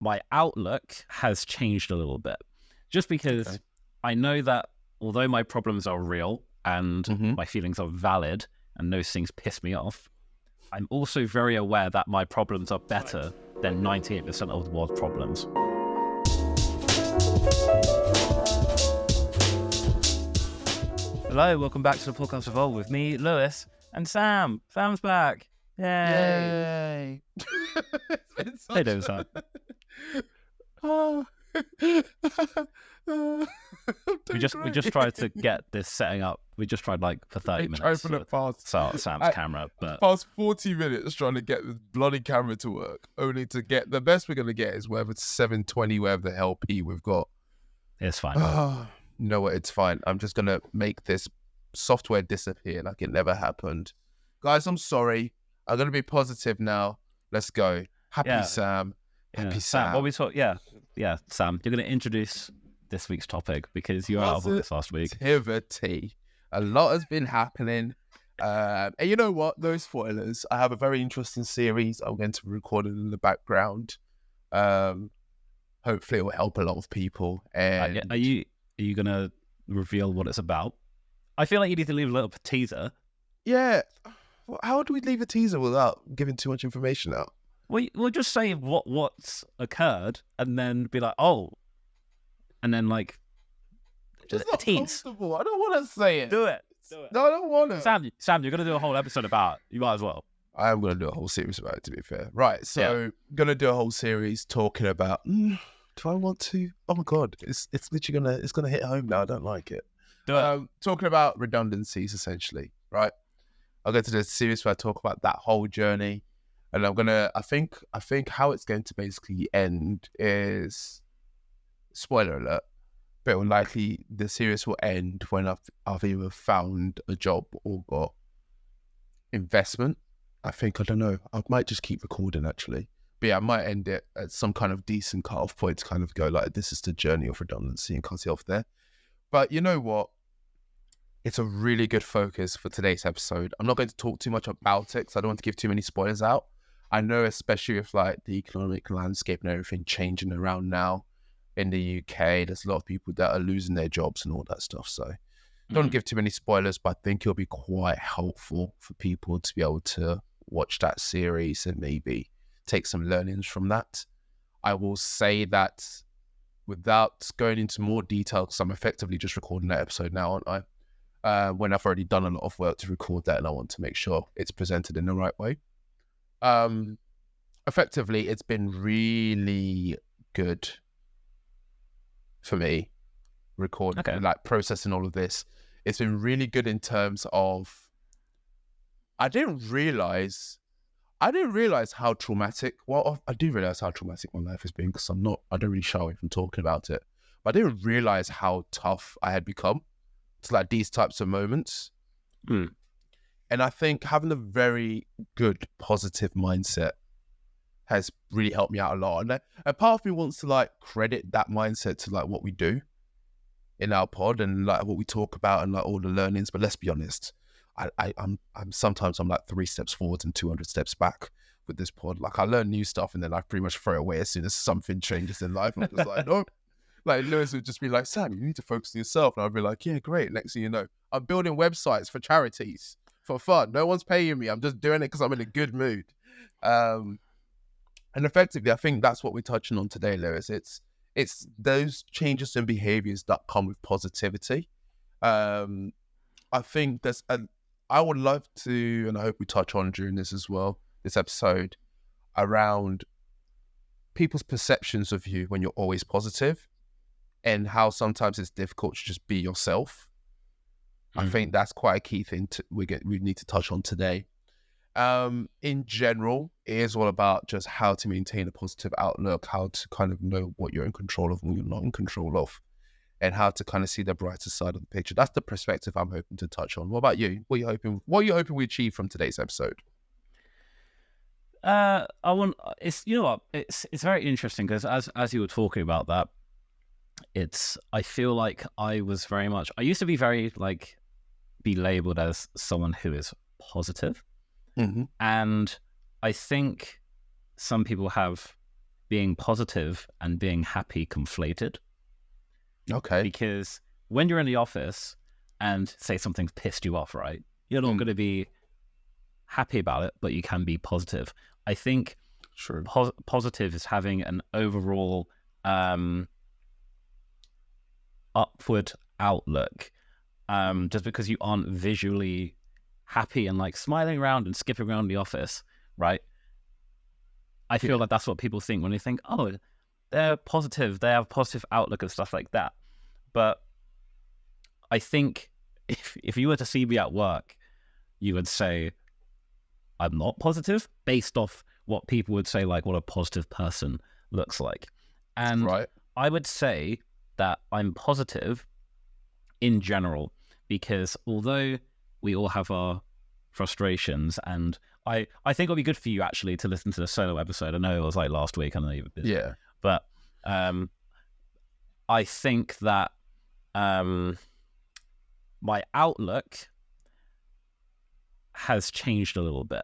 my outlook has changed a little bit, just because I know that although my problems are real and my feelings are valid and those things piss me off, I'm also very aware that my problems are better than 98% of the world's problems. Hello, welcome back to the podcast Evolve with me, Lewis, and Sam. Sam's back. Yay! How you doing, Sam? We just tried to get this setting up. We just tried for 30 minutes. So Sam's camera, but past 40 minutes trying to get this bloody camera to work, only to get the best we're gonna get is whatever 720, whatever the hell P we've got. It's fine. You know what? It's fine. I'm just gonna make this software disappear like it never happened. Guys, I'm sorry. I'm gonna be positive now. Let's go. Happy Sam. Happy Sam. What we talk? Yeah, Sam. You're gonna introduce this week's topic because you were out of this last week. Positivity. A lot has been happening. And you know what? No spoilers. I have a very interesting series I'm going to be recording in the background. Hopefully it will help a lot of people. And Are you gonna reveal what it's about? I feel like you need to leave a little teaser. Yeah. How do we leave a teaser without giving too much information out? We'll just say what's occurred and then be like, oh, and then It's a not tease. comfortable. I don't want to say it. Do it. No, I don't want to. Sam, you're gonna do a whole episode about it. You might as well. I am going to do a whole series about it, to be fair. Right, so going to do a whole series talking about, do I want to? Oh my God, it's literally it's gonna hit home now. I don't like it. Do it. Talking about redundancies, essentially, right? I'll go to the series where I talk about that whole journey. And I think how it's going to basically end is, spoiler alert, but it will likely, the series will end when I've either found a job or got investment. I don't know. I might just keep recording actually. But yeah, I might end it at some kind of decent cut-off point to kind of go like, this is the journey of redundancy and cut it off there. But you know what? It's a really good focus for today's episode. I'm not going to talk too much about it because I don't want to give too many spoilers out. I know, especially with the economic landscape and everything changing around now in the UK, there's a lot of people that are losing their jobs and all that stuff. So don't give too many spoilers, but I think it'll be quite helpful for people to be able to watch that series and maybe take some learnings from that. I will say that without going into more detail, because I'm effectively just recording that episode now, aren't I? When I've already done a lot of work to record that and I want to make sure it's presented in the right way. Effectively, it's been really good for me recording, processing all of this. It's been really good in terms of I didn't realize how traumatic. Well, I do realize how traumatic my life has been because I don't really shy away from talking about it. But I didn't realize how tough I had become to these types of moments. And I think having a very good positive mindset has really helped me out a lot. And a part of me wants to credit that mindset to what we do in our pod and what we talk about and all the learnings. But let's be honest, I'm sometimes 3 steps forward and 200 steps back with this pod. I learn new stuff and then I pretty much throw it away as soon as something changes in life. I'm just no. Lewis would just be like, Sam, you need to focus on yourself. And I'd be like, yeah, great. Next thing you know, I'm building websites for charities for fun. No one's paying me. I'm just doing it because I'm in a good mood. And effectively, I think that's what we're touching on today, Lewis. It's those changes in behaviors that come with positivity. I think I would love to, and I hope we touch on during this as well, this episode, around people's perceptions of you when you're always positive and how sometimes it's difficult to just be yourself. I think that's quite a key thing we need to touch on today. In general, it is all about just how to maintain a positive outlook, how to kind of know what you're in control of and what you're not in control of, and how to kind of see the brighter side of the picture. That's the perspective I'm hoping to touch on. What about you? What are you hoping we achieve from today's episode? It's very interesting because as you were talking about that, I feel like I used to be very be labeled as someone who is positive. And I think some people have being positive and being happy conflated. Okay. Because when you're in the office and say something's pissed you off, right? You're not going to be happy about it, but you can be positive. I think True. Positive is having an overall upward outlook. Just because you aren't visually happy and like smiling around and skipping around the office, right? I feel like that's what people think when they think, oh, they're positive, they have a positive outlook and stuff like that. But I think if you were to see me at work, you would say I'm not positive based off what people would say, like what a positive person looks like. And I would say that I'm positive in general, because although we all have our frustrations, and I think it'll be good for you actually to listen to the solo episode. I know it was like last week, I know you were busy. Yeah. But I think that my outlook has changed a little bit,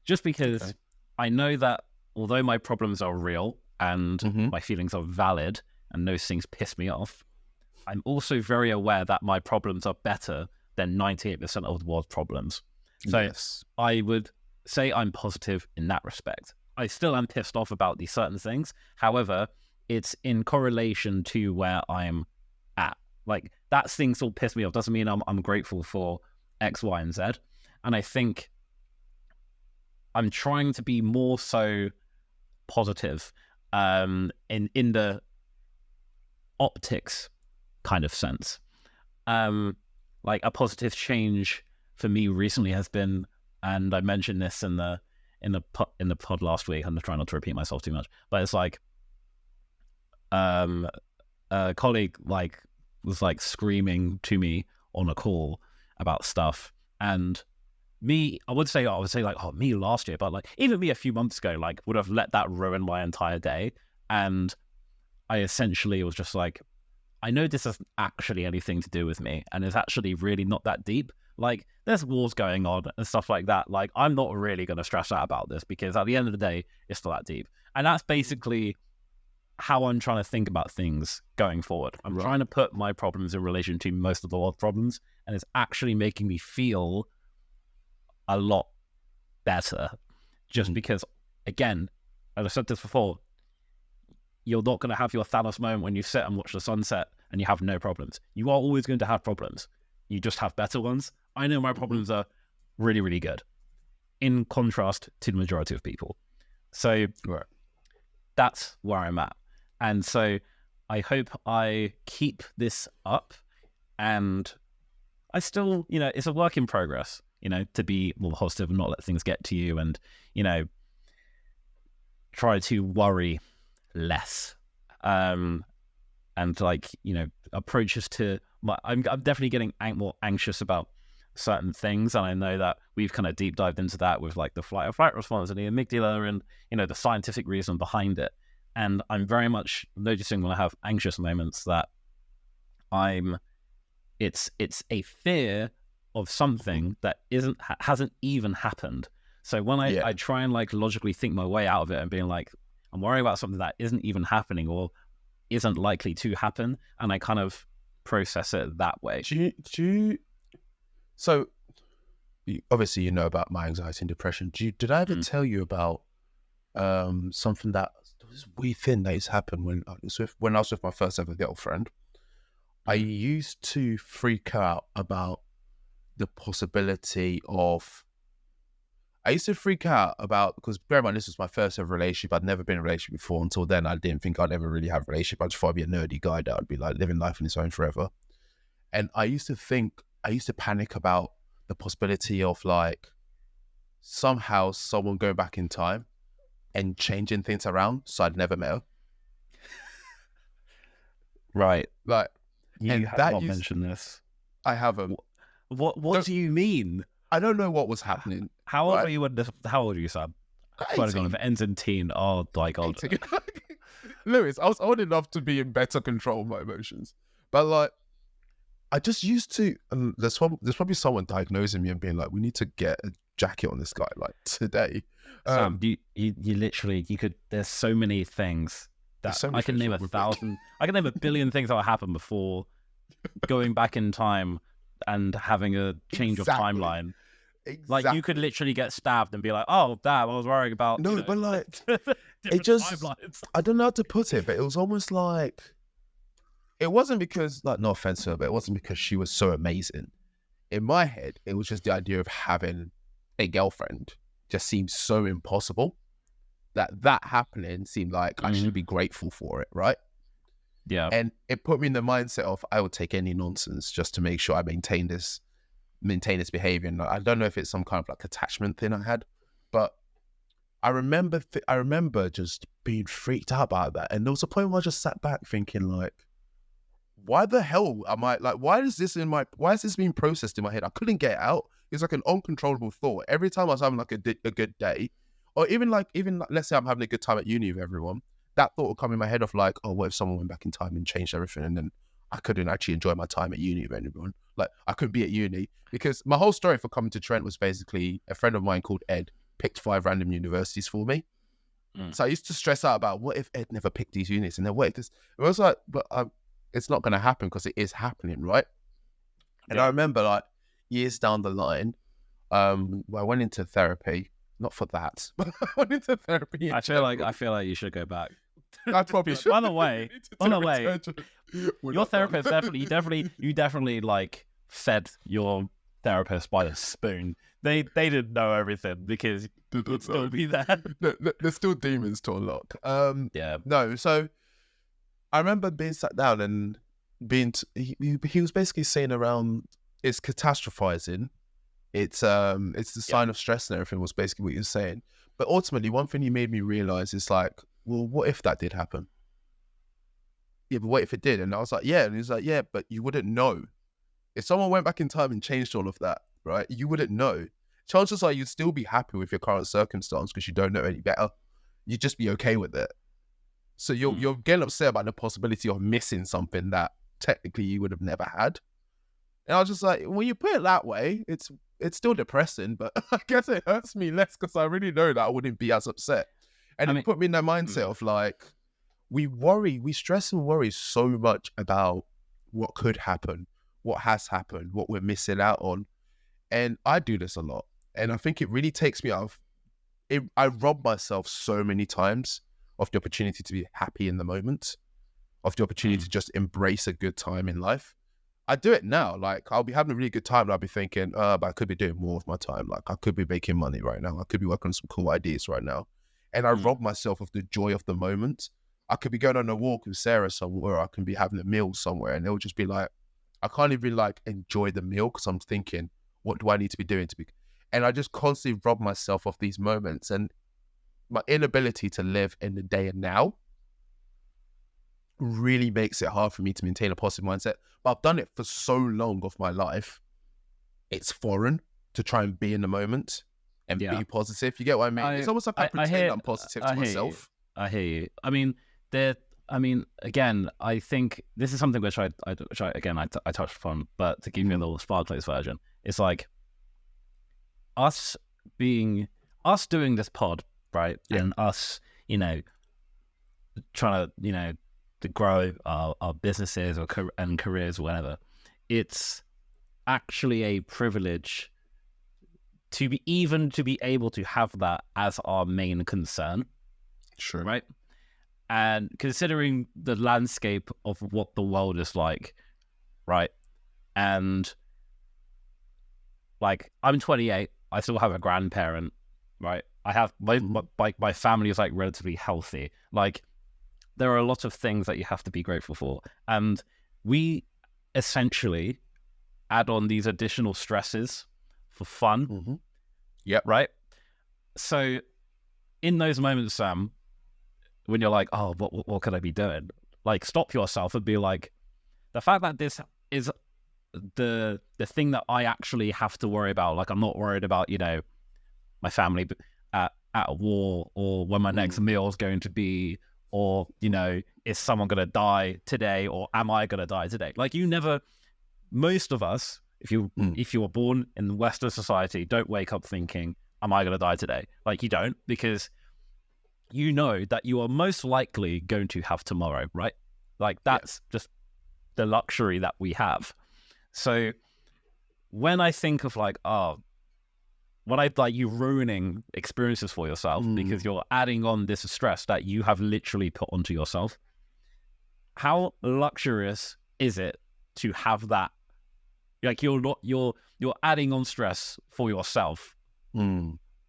just because I know that although my problems are real and my feelings are valid and those things piss me off, I'm also very aware that my problems are better than 98% of the world's problems. So I would say I'm positive in that respect. I still am pissed off about these certain things. However, it's in correlation to where I'm at. Like, that thing still piss me off. Doesn't mean I'm grateful for X, Y, and Z. And I think I'm trying to be more so positive in the optics kind of sense. Like a positive change for me recently has been, and I mentioned this in the pod last week. I'm trying not to repeat myself too much, but it's like a colleague like was like screaming to me on a call about stuff, and I would say like, oh, me last year, but like even me a few months ago, like would have let that ruin my entire day. And I essentially was just like, I know this isn't actually anything to do with me, and it's actually really not that deep. Like, there's wars going on and stuff like that. Like, I'm not really going to stress out about this, because at the end of the day, it's not that deep. And that's basically how I'm trying to think about things going forward. I'm trying to put my problems in relation to most of the world's problems, and it's actually making me feel a lot better. Just because, again, as I said this before, you're not going to have your Thanos moment when you sit and watch the sunset and you have no problems. You are always going to have problems. You just have better ones. I know my problems are really, really good, in contrast to the majority of people. So that's where I'm at. And so I hope I keep this up, and I still, it's a work in progress, to be more positive and not let things get to you, and, try to worry less. And like, approaches to I'm definitely getting more anxious about certain things, and I know that we've kind of deep dived into that with like the flight or flight response and the amygdala and the scientific reason behind it. And I'm very much noticing when I have anxious moments that it's a fear of something that hasn't even happened. So when I try and like logically think my way out of it and being like, I'm worrying about something that isn't even happening or isn't likely to happen, and I kind of process it that way. So obviously you know about my anxiety and depression. Did I ever tell you about something that this weird thing that has happened when I was with my first ever girlfriend? I used to freak out about the possibility of. I used to freak out about, because bear in mind, this was my first ever relationship. I'd never been in a relationship before. Until then, I didn't think I'd ever really have a relationship. I just thought I'd be a nerdy guy that would be like living life on his own forever. And I used to panic about the possibility of like somehow someone going back in time and changing things around so I'd never met her. Right. Like, you have not mentioned this. I haven't. What do you mean? I don't know what was happening. How old were you when how old are you, Sam? I swear to God, if it ends in teen, oh my God. Lewis, I was old enough to be in better control of my emotions. But like, I just used to, and there's probably someone diagnosing me and being like, we need to get a jacket on this guy like today. Sam, you literally, you could, there's so many things that I can name 1,000, I can name 1 billion things that will happen before going back in time and having a change of timeline. Like, you could literally get stabbed and be like, oh, damn, I was worrying about... No, but like, it just... timelines. I don't know how to put it, but it was almost like... It wasn't because, like, no offense to her, but it wasn't because she was so amazing. In my head, it was just the idea of having a girlfriend just seemed so impossible that happening seemed like I should be grateful for it, right? Yeah. And it put me in the mindset of I would take any nonsense just to make sure I maintain this behavior. And I don't know if it's some kind of like attachment thing I had, but I remember just being freaked out about that. And there was a point where I just sat back thinking like, why the hell am I like, why is this being processed in my head? I couldn't get it out. It's like an uncontrollable thought. Every time I was having like a good day, or even let's say I'm having a good time at uni with everyone, that thought would come in my head of like, oh, what if someone went back in time and changed everything, and then I couldn't actually enjoy my time at uni with anyone. Like, I couldn't be at uni because my whole story for coming to Trent was basically a friend of mine called Ed picked 5 random universities for me. So I used to stress out about what if Ed never picked these unis, and then what if this? It was like, but it's not going to happen because it is happening, right? And I remember like years down the line, I went into therapy. Not for that, but I went into therapy. I feel like you should go back. I probably should. By the way, your therapist you definitely like fed your therapist by the spoon. They didn't know everything because it'd still be there. There's still demons to unlock. Yeah. No, so I remember being sat down and he was basically saying around it's catastrophizing. It's the sign of stress and everything was basically what he was saying. But ultimately, one thing he made me realize is like, well, what if that did happen? Yeah, but what if it did? And I was like, yeah. And he's like, yeah, but you wouldn't know. If someone went back in time and changed all of that, right, you wouldn't know. Chances are you'd still be happy with your current circumstance because you don't know any better. You'd just be okay with it. So you're getting upset about the possibility of missing something that technically you would have never had. And I was just like, when you put it that way, it's still depressing, but I guess it hurts me less because I really know that I wouldn't be as upset. And it put me in that mindset of like, we stress and worry so much about what could happen, what has happened, what we're missing out on. And I do this a lot. And I think it really takes me out of it. I rob myself so many times of the opportunity to be happy in the moment, of the opportunity to just embrace a good time in life. I do it now. Like, I'll be having a really good time and I'll be thinking, but I could be doing more with my time. Like, I could be making money right now. I could be working on some cool ideas right now. And I rob myself of the joy of the moment. I could be going on a walk with Sarah somewhere, or I can be having a meal somewhere, and it'll just be like, I can't even like enjoy the meal because I'm thinking, what do I need to be doing to be? And I just constantly rob myself of these moments, and my inability to live in the day and now really makes it hard for me to maintain a positive mindset. But I've done it for so long of my life, it's foreign to try and be in the moment and be positive. You get what I mean? It's almost like I pretend I'm positive to myself. I hear you. I mean, again, I think this is something which I touched upon, but to give you a little Sparkles version, it's like us doing this pod, right? Yeah. And us, trying to, to grow our businesses and careers or whatever. It's actually a privilege to be able to have that as our main concern. Sure. Right. And considering the landscape of what the world is like, right? And like, I'm 28, I still have a grandparent, right? I have my family is like relatively healthy. Like, there are a lot of things that you have to be grateful for. And we essentially add on these additional stresses for fun. Mm-hmm. Yep. Right? So in those moments, Sam, when you're like, oh, what could I be doing? Like, stop yourself and be like, the fact that this is the thing that I actually have to worry about. Like, I'm not worried about, my family at a war, or when my next meal is going to be, or, is someone going to die today, or am I going to die today? Like, most of us If you were born in Western society, don't wake up thinking, am I going to die today? Like, you don't, because you know that you are most likely going to have tomorrow, right? Like, that's just the luxury that we have. So when I think of like, when I like you ruining experiences for yourself because you're adding on this stress that you have literally put onto yourself, how luxurious is it to have that? Like, you're adding on stress for yourself,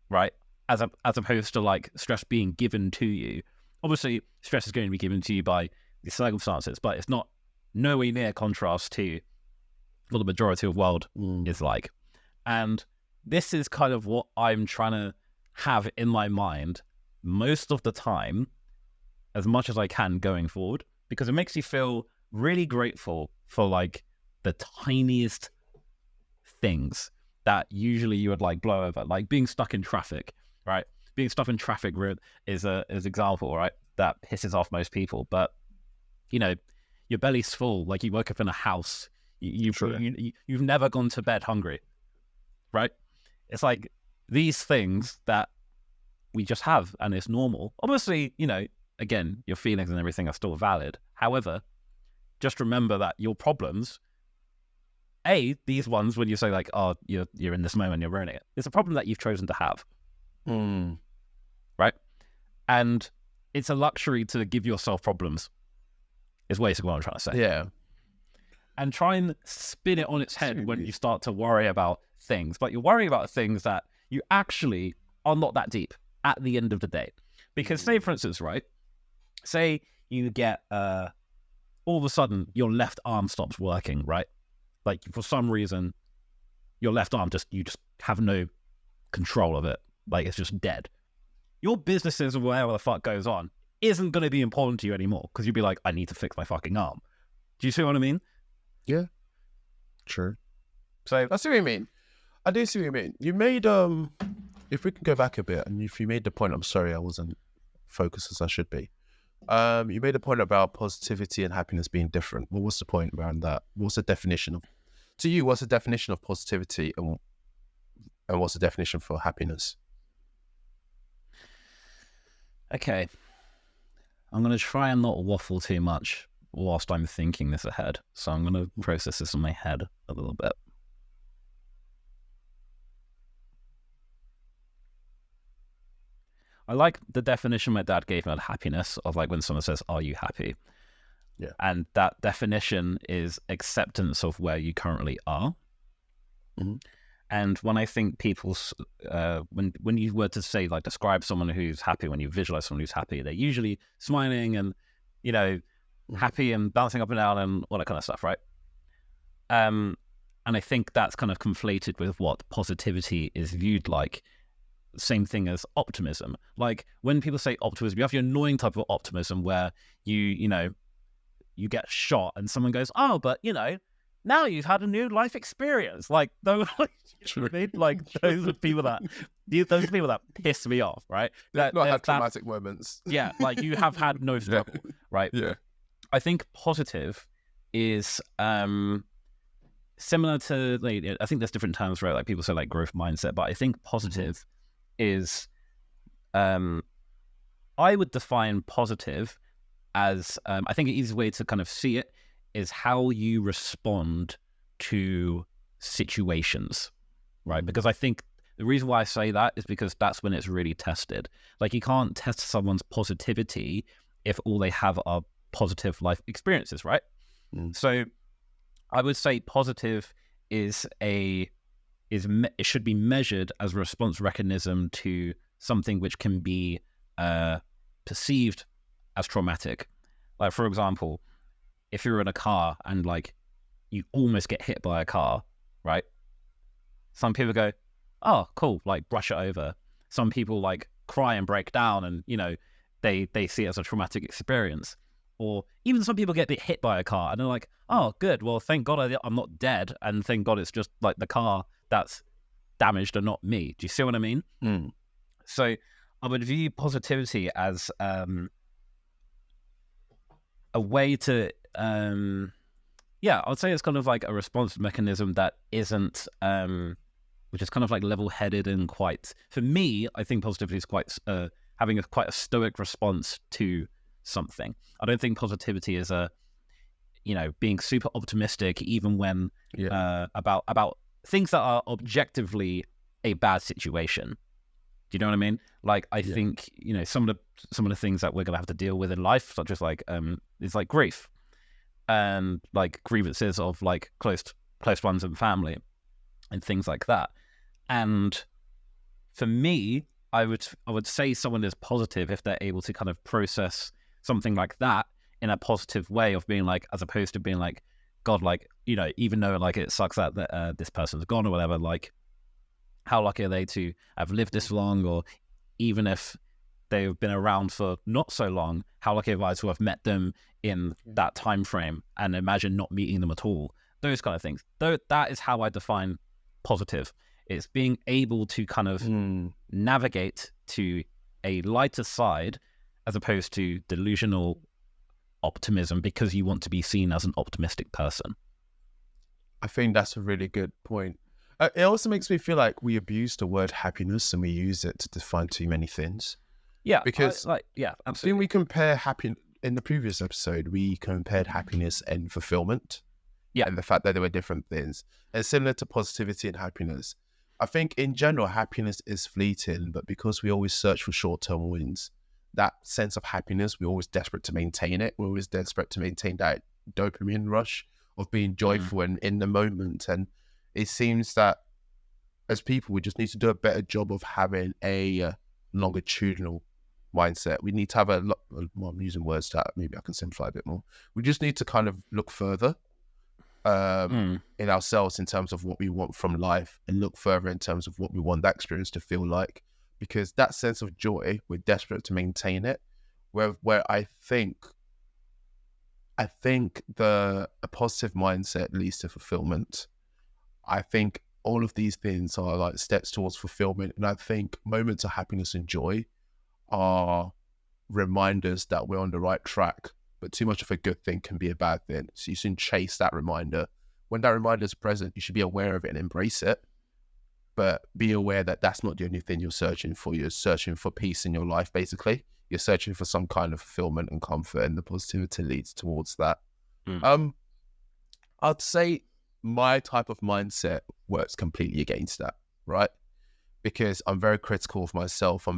right? As opposed to like stress being given to you. Obviously, stress is going to be given to you by the circumstances, but it's not nowhere near contrast to what the majority of the world is like. And this is kind of what I'm trying to have in my mind most of the time, as much as I can going forward, because it makes you feel really grateful for like the tiniest things that usually you would like blow over, like being stuck in traffic, right? Being stuck in traffic is an example, right? That pisses off most people. But, you know, your belly's full, like you woke up in a house, you've never gone to bed hungry, right? It's like these things that we just have, and it's normal. Obviously, you know, again, your feelings and everything are still valid. However, just remember that your problems, these ones, when you say like, oh, you're in this moment, you're ruining it, it's a problem that you've chosen to have. Right? And it's a luxury to give yourself problems, is basically what I'm trying to say. Yeah. And try and spin it on its head when you start to worry about things. But you're worrying about things that you actually are not that deep at the end of the day. Because say, for instance, right, say you get, all of a sudden, your left arm stops working, right? Like, for some reason, your left arm you just have no control of it. Like, it's just dead. Your businesses or whatever the fuck goes on isn't going to be important to you anymore, because you'll be like, I need to fix my fucking arm. Do you see what I mean? Yeah. True. So I see what you mean. I do see what you mean. You made, if we can go back a bit, and if you made the point, I'm sorry I wasn't focused as I should be. You made a point about positivity and happiness being different. Well, what's the point around that? What's the definition of, to you, what's the definition of positivity, and what's the definition for happiness? Okay. I'm going to try and not waffle too much whilst I'm thinking this ahead. So I'm going to process this in my head a little bit. I like the definition my dad gave me of happiness, of like when someone says, are you happy? Yeah. And that definition is acceptance of where you currently are. And when I think people, when you were to say, like, describe someone who's happy, when you visualize someone who's happy, they're usually smiling and, you know, happy and bouncing up and down and all that kind of stuff, right? And I think that's kind of conflated with what positivity is viewed like. Same thing as optimism. Like, when people say optimism, you have your annoying type of optimism where you get shot and someone goes, oh, but, you know, now you've had a new life experience. Like, those, like those are people that piss me off, right? Not have traumatic moments. Yeah, like, you have had no struggle, right? Yeah. I think positive is similar to, like, I think there's different terms, right? Like, people say like growth mindset, but I think positive is, I would define positive as, I think an easy way to kind of see it is how you respond to situations, right? Because I think the reason why I say that is because that's when it's really tested. Like, you can't test someone's positivity if all they have are positive life experiences, right? So I would say positive it should be measured as a response mechanism to something which can be perceived as traumatic. Like, for example, if you're in a car and, like, you almost get hit by a car, right? Some people go, oh, cool, like, brush it over. Some people, like, cry and break down and, you know, they see it as a traumatic experience. Or even some people get hit by a car and they're like, oh, good, well, thank God I'm not dead, and thank God it's just, like, the car that's damaged and not me. Do you see what I mean? So I would view positivity as a way to Yeah, I'd say it's kind of like a response mechanism that isn't, which is kind of like level-headed and quite. For me, I think positivity is quite having quite a stoic response to something. I don't think positivity is being super optimistic even when about things that are objectively a bad situation. Do you know what I mean? Like, I think, some of the things that we're going to have to deal with in life, such as like, is like grief and like grievances of like close ones and family and things like that. And for me, I would say someone is positive if they're able to kind of process something like that in a positive way of being like, as opposed to being like, God, like, even though like it sucks that this person's gone or whatever, like, how lucky are they to have lived this long? Or even if they've been around for not so long, how lucky am I to have met them in that time frame, and imagine not meeting them at all. Those kind of things. Though that is how I define positive. It's being able to kind of navigate to a lighter side as opposed to delusional optimism because you want to be seen as an optimistic person. I think that's a really good point. It also makes me feel like we abuse the word happiness and we use it to define too many things. Yeah, because absolutely. I think we compare in the previous episode, we compared happiness and fulfillment. Yeah, and the fact that they were different things. And similar to positivity and happiness, I think in general happiness is fleeting, but because we always search for short-term wins, that sense of happiness, we're always desperate to maintain it. We're always desperate to maintain that dopamine rush of being joyful and in the moment. And it seems that as people, we just need to do a better job of having a longitudinal mindset. We need to have I'm using words that maybe I can simplify a bit more. We just need to kind of look further in ourselves in terms of what we want from life, and look further in terms of what we want that experience to feel like, because that sense of joy, we're desperate to maintain it, where I think a positive mindset leads to fulfillment. I think all of these things are like steps towards fulfillment, and I think moments of happiness and joy are reminders that we're on the right track. But too much of a good thing can be a bad thing. So you should chase that reminder. When that reminder is present, you should be aware of it and embrace it. But be aware that that's not the only thing you're searching for. You're searching for peace in your life, basically. You're searching for some kind of fulfillment and comfort, and the positivity leads towards that. I'd say my type of mindset works completely against that, right? Because I'm very critical of myself.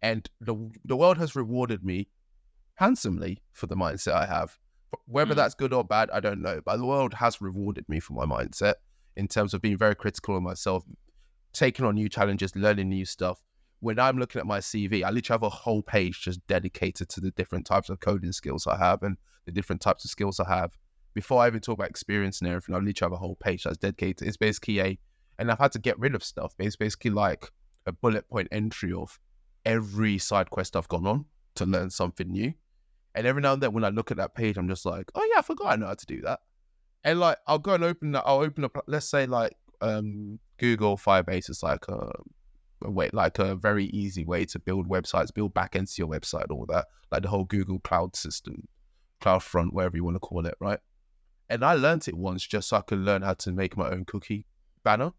And the world has rewarded me handsomely for the mindset I have. Whether that's good or bad, I don't know. But the world has rewarded me for my mindset in terms of being very critical of myself, taking on new challenges, learning new stuff. When I'm looking at my CV, I literally have a whole page just dedicated to the different types of coding skills I have and the different types of skills I have. Before I even talk about experience and everything, I literally have a whole page that's dedicated. It's basically and I've had to get rid of stuff. It's basically like a bullet point entry of every side quest I've gone on to learn something new. And every now and then when I look at that page, I'm just like, oh yeah, I forgot I know how to do that. And like, I'll go and open up, let's say like Google Firebase is like a very easy way to build websites, build backends to your website, all that, like the whole Google cloud system, CloudFront, whatever you want to call it, right? And I learned it once just so I could learn how to make my own cookie banner,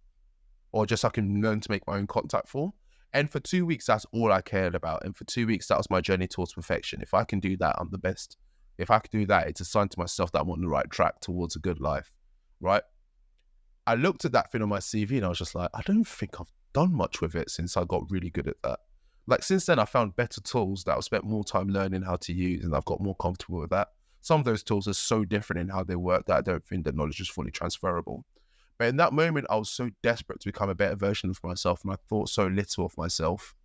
or just so I can learn to make my own contact form. And for 2 weeks, that's all I cared about. And for 2 weeks, that was my journey towards perfection. If I can do that, I'm the best. If I can do that, it's a sign to myself that I'm on the right track towards a good life, right? I looked at that thing on my CV and I was just like, I don't think I've done much with it since I got really good at that. Like since then, I found better tools that I've spent more time learning how to use, and I've got more comfortable with that. Some of those tools are so different in how they work that I don't think the knowledge is fully transferable. But in that moment, I was so desperate to become a better version of myself, and I thought so little of myself.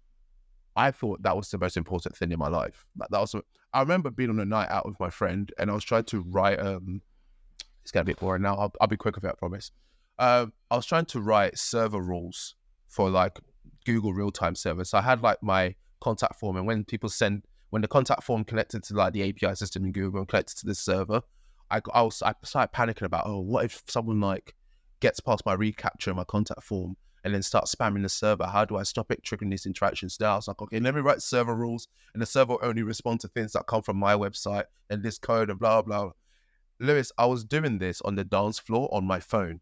I thought that was the most important thing in my life. I remember being on a night out with my friend, and I was trying to write. It's getting a bit boring now. I'll be quick with it, I promise. I was trying to write server rules for like Google real-time servers. So I had like my contact form, and when the contact form connected to like the API system in Google and connected to this server, I started panicking about, what if someone like gets past my reCAPTCHA and my contact form and then starts spamming the server? How do I stop it triggering these interactions there? I was like, okay, let me write server rules, and the server will only respond to things that come from my website and this code and blah, blah. Lewis, I was doing this on the dance floor on my phone.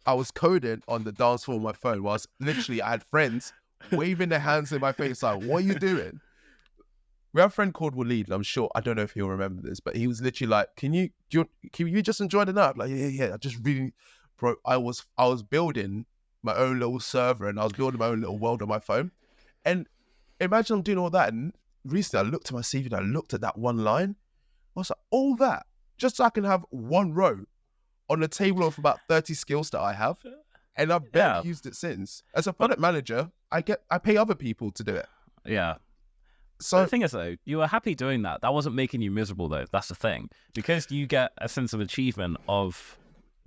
I was coding on the dance floor on my phone whilst literally I had friends waving their hands in my face like, what are you doing? We have a friend called Waleed, and I'm sure, I don't know if he'll remember this, but he was literally like, can you just enjoy the night? Like, yeah. I just really, bro, I was building my own little server and I was building my own little world on my phone. And imagine I'm doing all that. And recently I looked at my CV and I looked at that one line. I was like, all that, just so I can have one row on a table of about 30 skills that I have. And I've barely used it since. As a product manager, I pay other people to do it. Yeah. So the thing is, though, you were happy doing that. That wasn't making you miserable, though. That's the thing. Because you get a sense of achievement of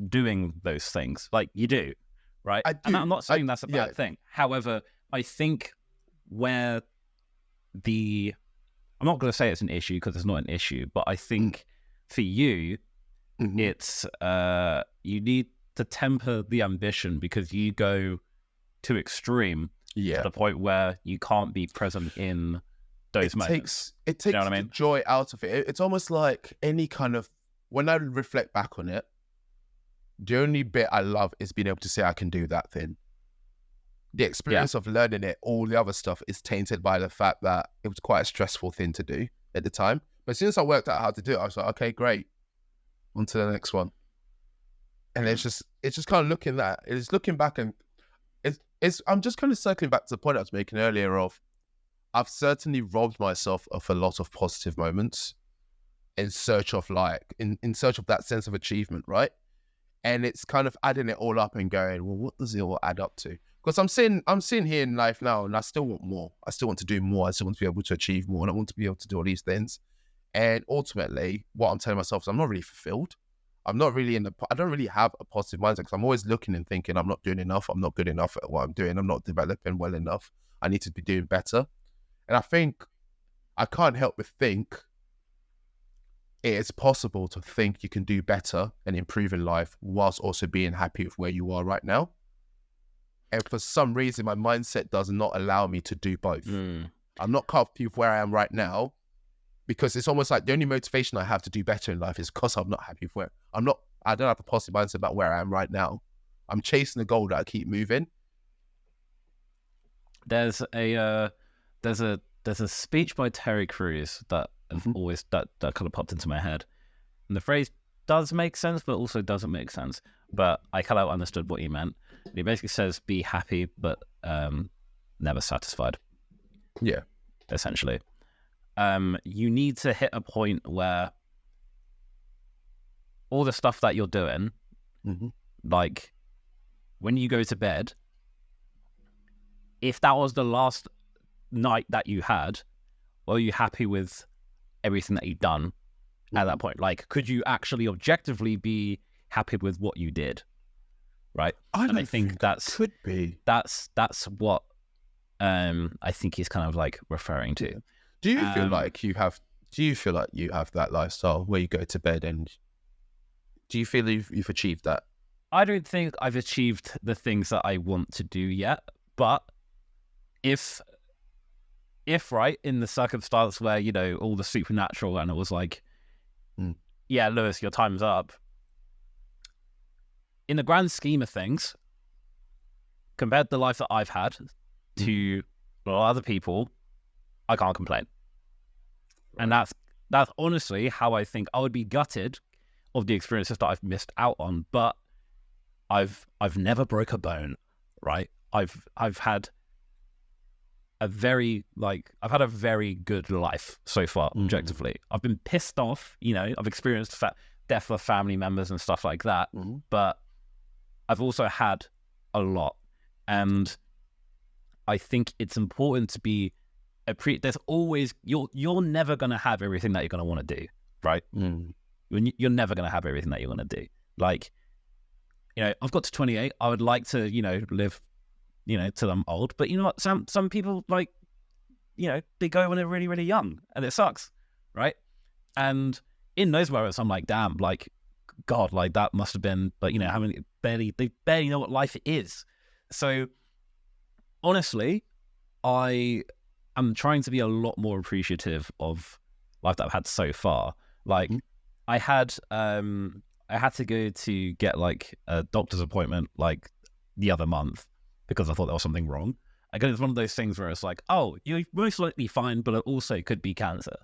doing those things. Like, you do, right? I do. And I'm not saying that's a bad thing. However, I think where I'm not going to say it's an issue because it's not an issue, but I think for you, it's you need to temper the ambition because you go too extreme to the point where you can't be present in those moments. It takes the joy out of it. It's almost like any kind of, when I reflect back on it, the only bit I love is being able to say I can do that thing. The experience of learning it, all the other stuff is tainted by the fact that it was quite a stressful thing to do at the time. But as soon as I worked out how to do it, I was like, okay, great. On to the next one. And it's just kind of looking back and I'm just kind of circling back to the point I was making earlier of, I've certainly robbed myself of a lot of positive moments in search of that sense of achievement, right? And it's kind of adding it all up and going, well, what does it all add up to? Because I'm sitting here in life now and I still want more. I still want to do more. I still want to be able to achieve more and I want to be able to do all these things. And ultimately, what I'm telling myself is I'm not really fulfilled. I'm not really I don't really have a positive mindset because I'm always looking and thinking I'm not doing enough. I'm not good enough at what I'm doing. I'm not developing well enough. I need to be doing better. And I think I can't help but think it is possible to think you can do better and improve in life whilst also being happy with where you are right now. And for some reason, my mindset does not allow me to do both. I'm not comfortable with where I am right now because it's almost like the only motivation I have to do better in life is because I'm not happy with where I don't have a positive mindset about where I am right now. I'm chasing a goal that I keep moving. There's a speech by Terry Crews that always that kind of popped into my head, and the phrase does make sense, but also doesn't make sense. But I kind of understood what he meant. He basically says, "Be happy, but never satisfied." Yeah, essentially, you need to hit a point where all the stuff that you're doing, like when you go to bed, if that was the last night that you had, were you happy with everything that you've done at that point? Like, could you actually objectively be happy with what you did? Right? I think that's could be. That's what I think he's kind of like referring to. Do you feel like you have that lifestyle where you go to bed and do you feel you've achieved that? I don't think I've achieved the things that I want to do yet, but if right, in the circumstance where, you know, all the supernatural and it was like, yeah, Lewis, your time's up. In the grand scheme of things, compared to the life that I've had to other people, I can't complain. Right. And that's honestly how I think. I would be gutted of the experiences that I've missed out on, but I've never broke a bone, right? I've had a very good life so far, objectively. I've been pissed off, you know, I've experienced death of family members and stuff like that, but I've also had a lot. And I think it's important to be there's always, you're never going to have everything that you're going to want to do, right? You're never going to have everything that you're going to do. Like, you know, I've got to 28. I would like to, you know, live, you know, till I'm old. But you know what? Some people, like, you know, they go when they're really, really young, and it sucks, right? And in those moments, I'm like, damn, like, God, like that must have been, like, you know, they barely know what life is. So honestly, I am trying to be a lot more appreciative of life that I've had so far. Like, I had to go to get like a doctor's appointment like the other month because I thought there was something wrong. I guess it's one of those things where it's like, oh, you're most likely fine, but it also could be cancer.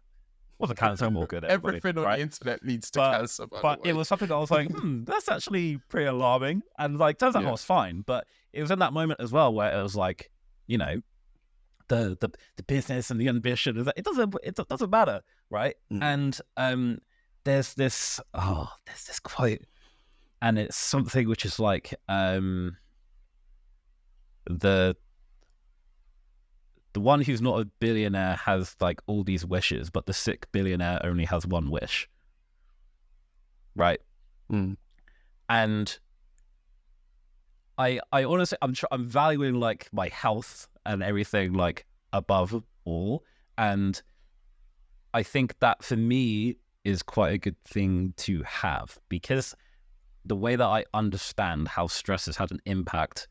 What's a cancer? I'm all good at Everything on right? the internet leads to cancer, but it was something that I was like, that's actually pretty alarming. And like, turns out I was fine. But it was in that moment as well where it was like, you know, the business and the ambition. It doesn't matter, right? And there's this quote, and it's something which is like the one who's not a billionaire has like all these wishes, but the sick billionaire only has one wish. Right. And I honestly, I'm valuing like my health and everything like above all. And I think that for me is quite a good thing to have, because the way that I understand how stress has had an impact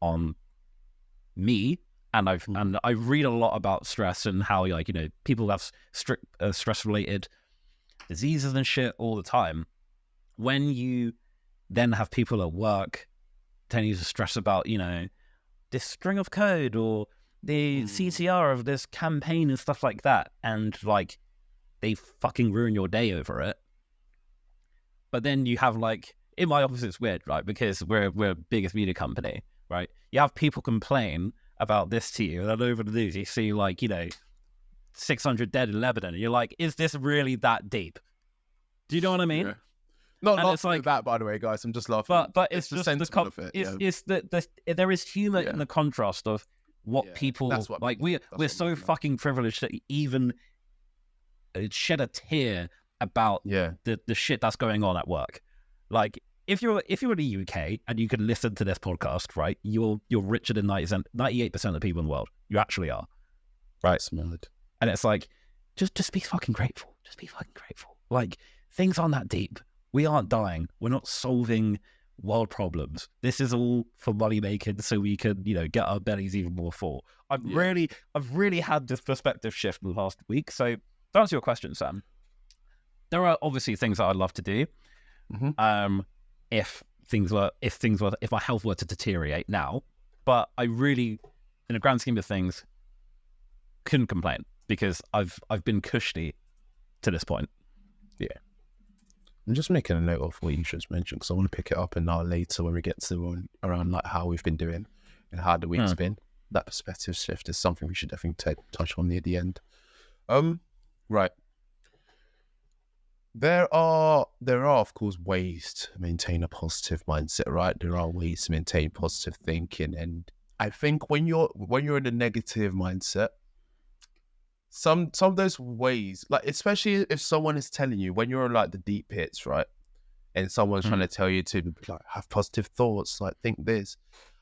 on me, and I read a lot about stress and how, like, you know, people have stress related diseases and shit all the time. When you then have people at work telling you to stress about, you know, this string of code or the CTR of this campaign and stuff like that, and like they fucking ruin your day over it. But then you have, like, in my office it's weird, right? Because we're a biggest media company, right? You have people complain about this to you, and then over the news you see, like, you know, 600 dead in Lebanon, and you're like, is this really that deep? Do you know what I mean? Yeah. Not it's like that, by the way, guys. I'm just laughing. But it's just the sentiment of it. It's there is humor in the contrast of what people like. We're so fucking privileged to even shed a tear about the shit that's going on at work. Like, if you're in the UK and you can listen to this podcast, right, you're richer than 98% of the people in the world. You actually are, right? Smart. And it's like, just be fucking grateful. Just be fucking grateful. Like, things aren't that deep. We aren't dying. We're not solving world problems. This is all for money making, so we can, you know, get our bellies even more full. I've really had this perspective shift in the last week. So to answer your question, Sam, there are obviously things that I'd love to do. If my health were to deteriorate now, but I really, in the grand scheme of things, couldn't complain because I've been cushy to this point. Yeah. I'm just making a note of what you just mentioned because I want to pick it up and now later when we get to around like how we've been doing and how the week's been. That perspective shift is something we should definitely touch on near the end. Right. There are of course ways to maintain a positive mindset, right? There are ways to maintain positive thinking, and I think when you're in a negative mindset, some of those ways, like especially if someone is telling you when you're in like the deep pits, right, and someone's trying to tell you to like have positive thoughts, like think this.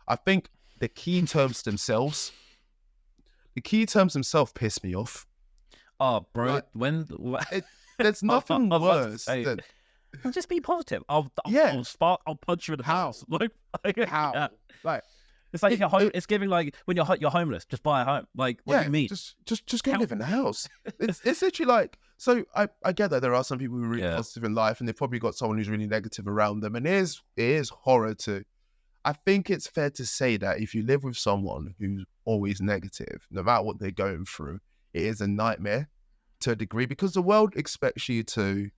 I think the key terms themselves piss me off. Oh, bro, right? There's nothing worse than just be positive. I'll punch you in the house. Like how? Yeah. Like it's like it's giving like when you're homeless, just buy a home. Like what do you mean? Just go live in the house. It's literally like, so I get that there are some people who are really positive in life and they've probably got someone who's really negative around them, and it is horror too. I think it's fair to say that if you live with someone who's always negative, no matter what they're going through, it is a nightmare to a degree, because the world expects you to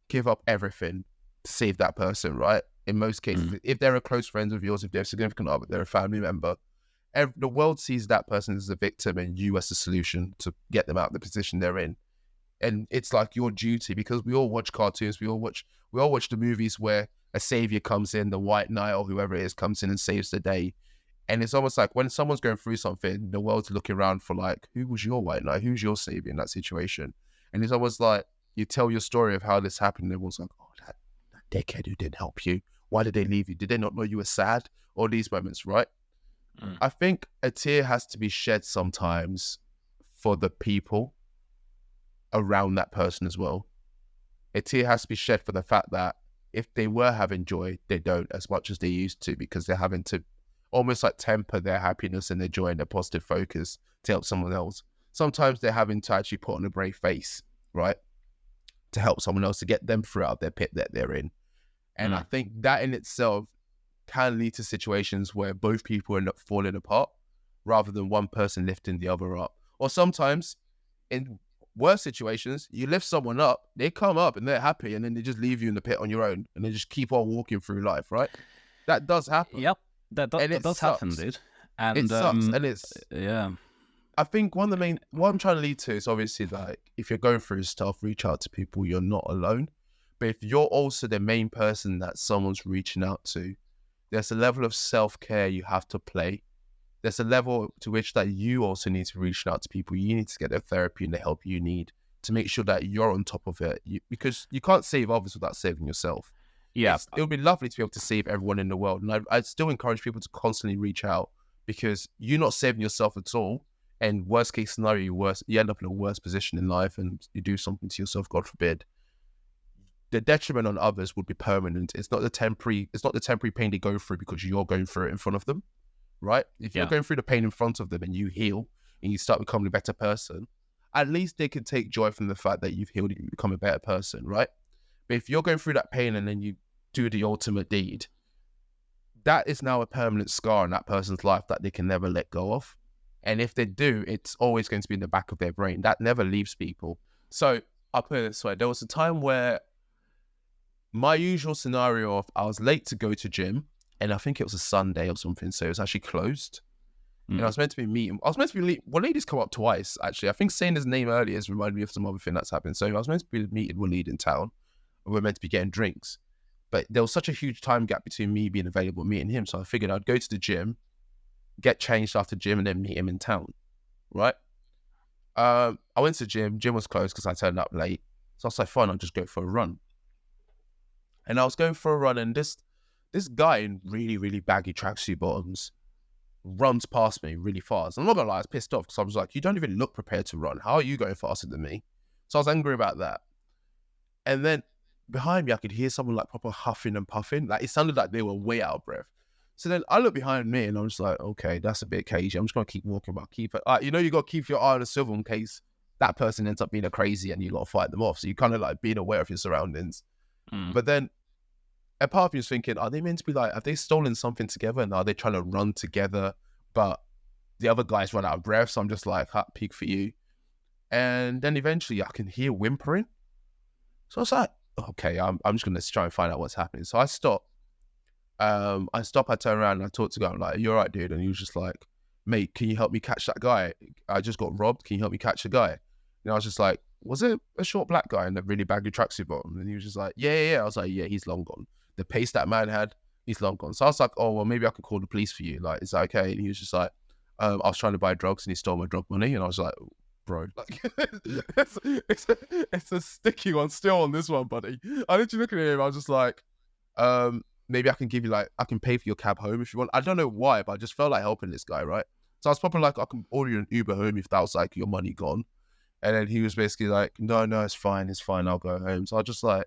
give up everything to save that person, right? In most cases, if they're a close friend of yours, if they're a significant other, they're a family member, the world sees that person as a victim and you as a solution to get them out of the position they're in. And it's like your duty, because we all watch cartoons, we all watch the movies where a savior comes in, the White Knight or whoever it is comes in and saves the day. And it's almost like when someone's going through something, the world's looking around for like, who was your White Knight? Who's your savior in that situation? And it's almost like you tell your story of how this happened, and everyone's like, oh, that dickhead who didn't help you. Why did they leave you? Did they not know you were sad? All these moments, right? I think a tear has to be shed sometimes for the people around that person as well. A tear has to be shed for the fact that if they were having joy, they don't as much as they used to, because they're having to almost like temper their happiness and their joy and their positive focus to help someone else. Sometimes they're having to actually put on a brave face, right? to help someone else to get them through out their pit that they're in. And I think that in itself can lead to situations where both people end up falling apart rather than one person lifting the other up. Or sometimes in worse situations, you lift someone up, they come up and they're happy, and then they just leave you in the pit on your own and they just keep on walking through life, right? That does happen. Yep, that does happen, dude. And it sucks. And it's, yeah. I think what I'm trying to lead to is obviously like, if you're going through stuff, reach out to people. You're not alone. But if you're also the main person that someone's reaching out to, there's a level of self-care you have to play. There's a level to which that you also need to reach out to people. You need to get the therapy and the help you need to make sure that you're on top of it. Because you can't save others without saving yourself. Yeah. It would be lovely to be able to save everyone in the world. And I still encourage people to constantly reach out, because you're not saving yourself at all. And worst case scenario, you end up in a worse position in life and you do something to yourself, God forbid. The detriment on others would be permanent. It's not the temporary pain they go through because you're going through it in front of them, right? If you're going through the pain in front of them and you heal and you start becoming a better person, at least they can take joy from the fact that you've healed and you become a better person, right? But if you're going through that pain and then you do the ultimate deed, that is now a permanent scar in that person's life that they can never let go of. And if they do, it's always going to be in the back of their brain. That never leaves people. So I'll put it this way. There was a time where my usual scenario of I was late to go to gym, and I think it was a Sunday or something, so it was actually closed. And I was meant to be meeting. Waleed's come up twice, actually. I think saying his name earlier has reminded me of some other thing that's happened. So I was meant to be meeting Waleed in town, and we're meant to be getting drinks. But there was such a huge time gap between me being available and meeting him, so I figured I'd go to the gym, get changed after gym, and then meet him in town, right? I went to the gym. Gym was closed because I turned up late. So I was like, fine, I'll just go for a run. And I was going for a run, and this guy in really, really baggy tracksuit bottoms runs past me really fast. I'm not gonna lie, I was pissed off because I was like, you don't even look prepared to run. How are you going faster than me? So I was angry about that. And then behind me, I could hear someone like proper huffing and puffing. Like it sounded like they were way out of breath. So then I look behind me and I'm just like, okay, that's a bit cagey. I'm just gonna keep walking, but keep it. You got to keep your eye on the swivel in case that person ends up being a crazy and you got to fight them off. So you kind of like being aware of your surroundings. But then a part of me was thinking, are they meant to be like, have they stolen something together and are they trying to run together? But the other guys run out of breath. So I'm just like, hot peak for you. And then eventually I can hear whimpering. So I was like, okay, I'm just going to try and find out what's happening. So I stop. I turn around and I talk to the guy. I'm like, you're right, dude. And he was just like, mate, can you help me catch that guy? I just got robbed. Can you help me catch the guy? And I was just like, was it a short black guy in a really baggy tracksuit bottom? And he was just like, yeah. I was like, yeah, he's long gone. The pace that man had, he's long gone. So I was like, oh, well, maybe I could call the police for you. Like, is that okay? And he was just like, I was trying to buy drugs and he stole my drug money. And I was like, bro, like, it's a sticky one still on this one, buddy. I literally look at him, I was just like, maybe I can give you I can pay for your cab home if you want. I don't know why, but I just felt like helping this guy, right? So I was probably like, I can order you an Uber home if that was like your money gone. And then he was basically like, no, it's fine, I'll go home. So I just like,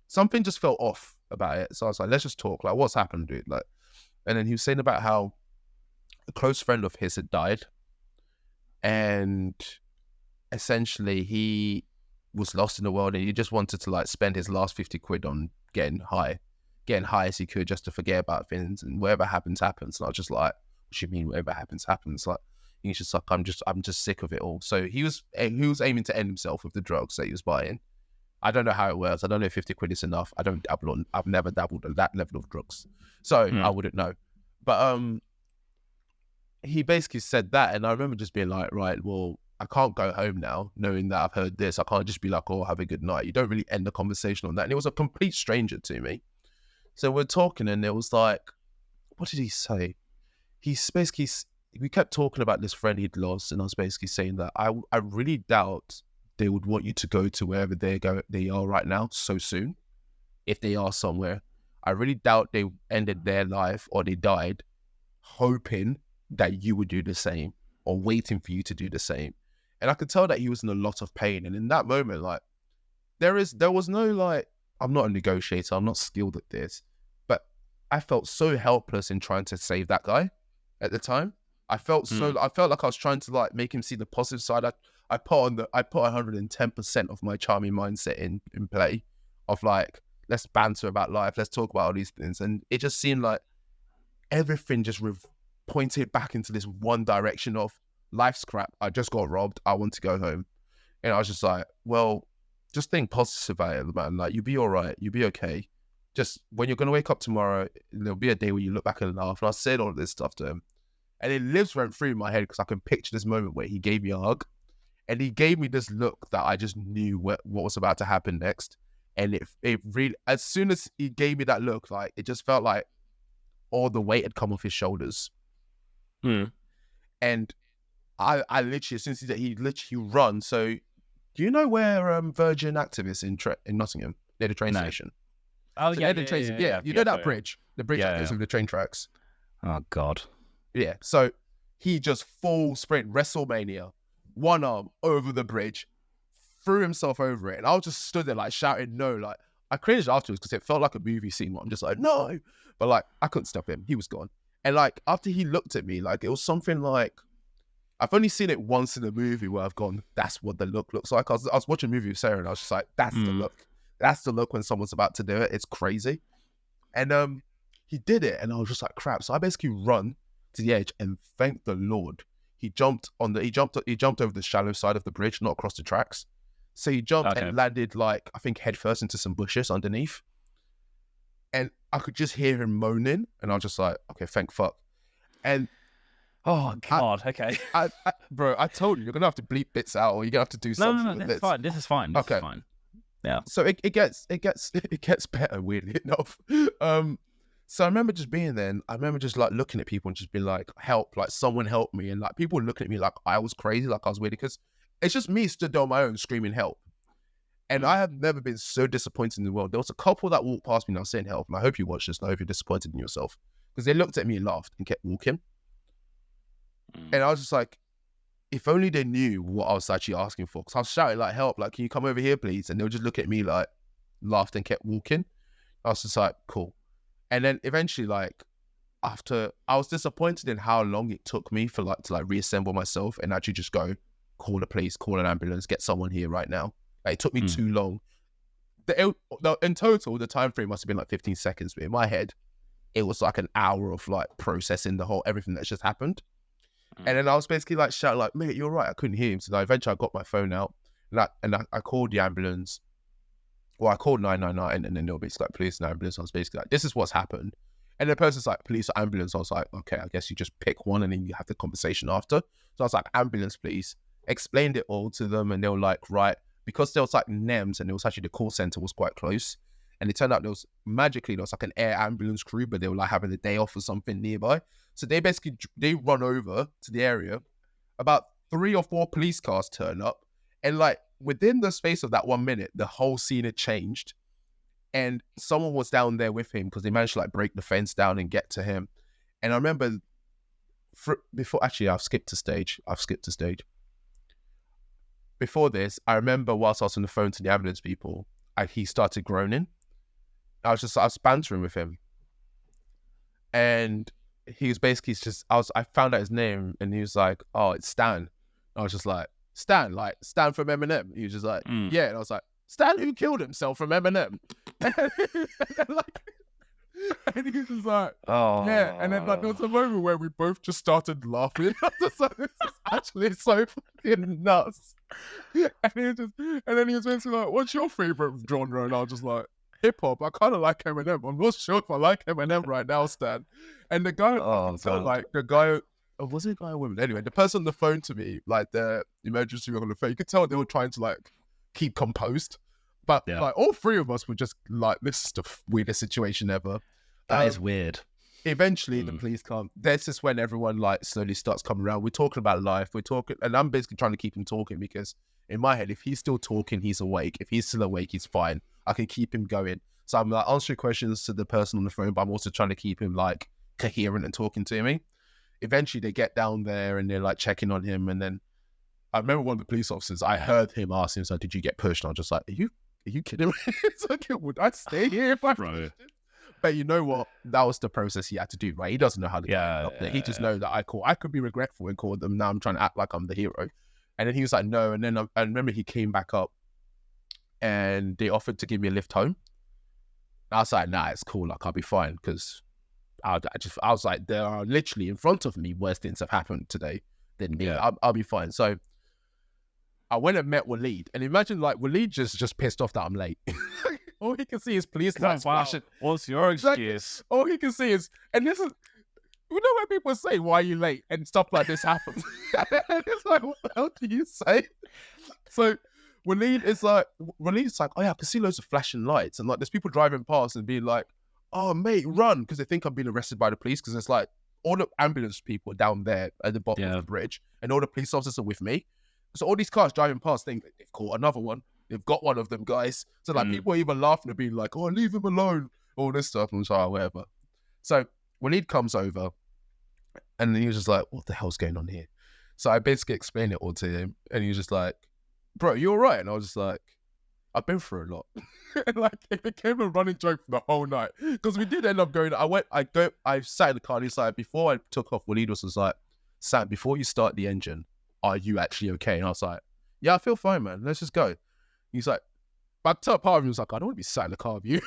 something just felt off about it. So I was like, let's just talk. Like, what's happened, dude? Like, and then he was saying about how a close friend of his had died. And essentially he was lost in the world and he just wanted to like spend his last 50 quid on getting high as he could just to forget about things, and whatever happens. And I was just like, what do you mean whatever happens? Like, he's just like, I'm just sick of it all. So he was aiming to end himself with the drugs that he was buying. I don't know how it works. I don't know if 50 quid is enough. I've never dabbled at that level of drugs. So I wouldn't know. But he basically said that, and I remember just being like, right, well, I can't go home now knowing that I've heard this. I can't just be like, oh, have a good night. You don't really end the conversation on that. And it was a complete stranger to me. So we're talking and it was like, what did he say? We kept talking about this friend he'd lost, and I was basically saying that I really doubt they would want you to go to wherever they are right now so soon. If they are somewhere, I really doubt they ended their life or they died hoping that you would do the same or waiting for you to do the same. And I could tell that he was in a lot of pain. And in that moment, like, there was no like, I'm not a negotiator, I'm not skilled at this, but I felt so helpless in trying to save that guy at the time. I felt like I was trying to like make him see the positive side. I put 110% of my charming mindset in play of like, let's banter about life, let's talk about all these things. And it just seemed like everything just pointed back into this one direction of life's crap. I just got robbed. I want to go home. And I was just like, well, just think positive about it, man. Like, you'll be all right. You'll be okay. Just when you're going to wake up tomorrow, there'll be a day where you look back and laugh. And I said all of this stuff to him. And it lives rent free in my head because I can picture this moment where he gave me a hug. And he gave me this look that I just knew what was about to happen next. And it really, as soon as he gave me that look, like, it just felt like all the weight had come off his shoulders. And I literally, as soon as he literally run. So, do you know where Virgin Active is in Nottingham, near the train station? Oh, so yeah, you know that bridge? The bridge that goes over the train tracks. Oh, God. Yeah, so he just full sprint, WrestleMania, one arm over the bridge, threw himself over it. And I was just stood there like shouting no. Like, I cringed afterwards because it felt like a movie scene where I'm just like, no. But like, I couldn't stop him. He was gone. And like, after he looked at me, like, it was something like, I've only seen it once in a movie where I've gone, that's what the look looks like. I was watching a movie with Sarah and I was just like, that's the look. That's the look when someone's about to do it. It's crazy. And he did it and I was just like, crap. So I basically run to the edge and thank the Lord. He jumped over the shallow side of the bridge, not across the tracks. So he jumped and landed like, I think head first into some bushes underneath. And I could just hear him moaning and I was just like, okay, thank fuck. And oh, God, okay. Bro, I told you, you're going to have to bleep bits out or you're going to have to do something with this. Fine. This is fine. This is fine. Yeah. So it gets better, weirdly enough. So I remember just being there and I remember just like looking at people and just being like, help, like someone help me. And like people were looking at me like I was crazy, like I was weird because it's just me stood there on my own screaming help. And I have never been so disappointed in the world. There was a couple that walked past me and I was saying help. And I hope you watched this and I hope you're disappointed in yourself. Because they looked at me and laughed and kept walking. And I was just like, if only they knew what I was actually asking for. Because I was shouting like, help, like, can you come over here, please? And they would just look at me like, laughed and kept walking. I was just like, cool. And then eventually, like, after, I was disappointed in how long it took me to reassemble myself and actually just go, call the police, call an ambulance, get someone here right now. Like, it took me too long. In total, the time frame must have been like 15 seconds. But in my head, it was like an hour of like processing everything that's just happened. And then I was basically like shouting like, mate, you're right. I couldn't hear him. So eventually I got my phone out and I called the ambulance. Well, I called 999 and then they were basically like, police and ambulance. I was basically like, this is what's happened. And the person's like, police or ambulance. I was like, okay, I guess you just pick one and then you have the conversation after. So I was like, ambulance, please. Explained it all to them and they were like, right. Because there was like NEMS and it was actually the call center was quite close. And it turned out there was like an air ambulance crew, but they were like having a day off or something nearby. So they run over to the area. About 3 or 4 police cars turn up. And like within the space of that 1 minute, the whole scene had changed. And someone was down there with him because they managed to like break the fence down and get to him. And I remember I've skipped a stage. Before this, I remember whilst I was on the phone to the ambulance people, he started groaning. I was bantering with him. And he was basically I found out his name and he was like, oh, it's Stan. I was just like, Stan from Eminem. He was just like, yeah. And I was like, Stan who killed himself from Eminem. And he was just like, oh yeah. And then like there was a moment where we both just started laughing. I was just like, this is actually so fucking nuts. And then he was basically like, what's your favorite genre? And I was just like, hip hop. I kind of like Eminem. I'm not sure if I like Eminem right now, Stan. And the guy, was it a guy or woman? Anyway, the person on the phone to me, like the emergency room on the phone, you could tell they were trying to like keep composed. But like all 3 of us were just like, this is the weirdest situation ever. That is weird. Eventually, the police come. This is when everyone like slowly starts coming around. We're talking about life. We're talking, and I'm basically trying to keep him talking because in my head, if he's still talking, he's awake. If he's still awake, he's fine. I can keep him going. So I'm like answering questions to the person on the phone, but I'm also trying to keep him like coherent and talking to me. Eventually, they get down there and they're like checking on him. And then I remember one of the police officers. I heard him ask him, "So did you get pushed?" And I was just like, "Are you kidding me?" It's like, would I stay here if I pushed him? But you know what? That was the process he had to do, right? He doesn't know how to get up there. He just knows that I could be regretful and call them. Now I'm trying to act like I'm the hero. And then he was like, no. And then I remember he came back up and they offered to give me a lift home. I was like, nah, it's cool. Like, I'll be fine. Because I was like, there are literally in front of me worse things have happened today than me. Yeah. I'll be fine. So I went and met Waleed. And imagine, like, Waleed just pissed off that I'm late. All he can see is police lights flashing. What's your excuse? All he can see is, and this is, you know when people say, why are you late? And stuff like this happens. It's like, what the hell do you say? So Waleed's like, oh yeah, I can see loads of flashing lights. And like, there's people driving past and being like, oh mate, run. Because they think I'm being arrested by the police. Because it's like, all the ambulance people are down there at the bottom of the bridge. And all the police officers are with me. So all these cars driving past think they've caught another one. They've got one of them guys. So like, people are even laughing and being like, oh, leave him alone. All this stuff. And so, whatever. So Waleed comes over. And then he was just like, what the hell's going on here? So I basically explained it all to him. And he was just like, bro, you all right? And I was just like, I've been through a lot. And like, it became a running joke for the whole night. Because we did end up going, I sat in the car and he's like, before I took off, Waleed was like, Sam, before you start the engine, are you actually okay? And I was like, yeah, I feel fine, man. Let's just go. He's like, but part of him was like, I don't want to be sat in the car with you.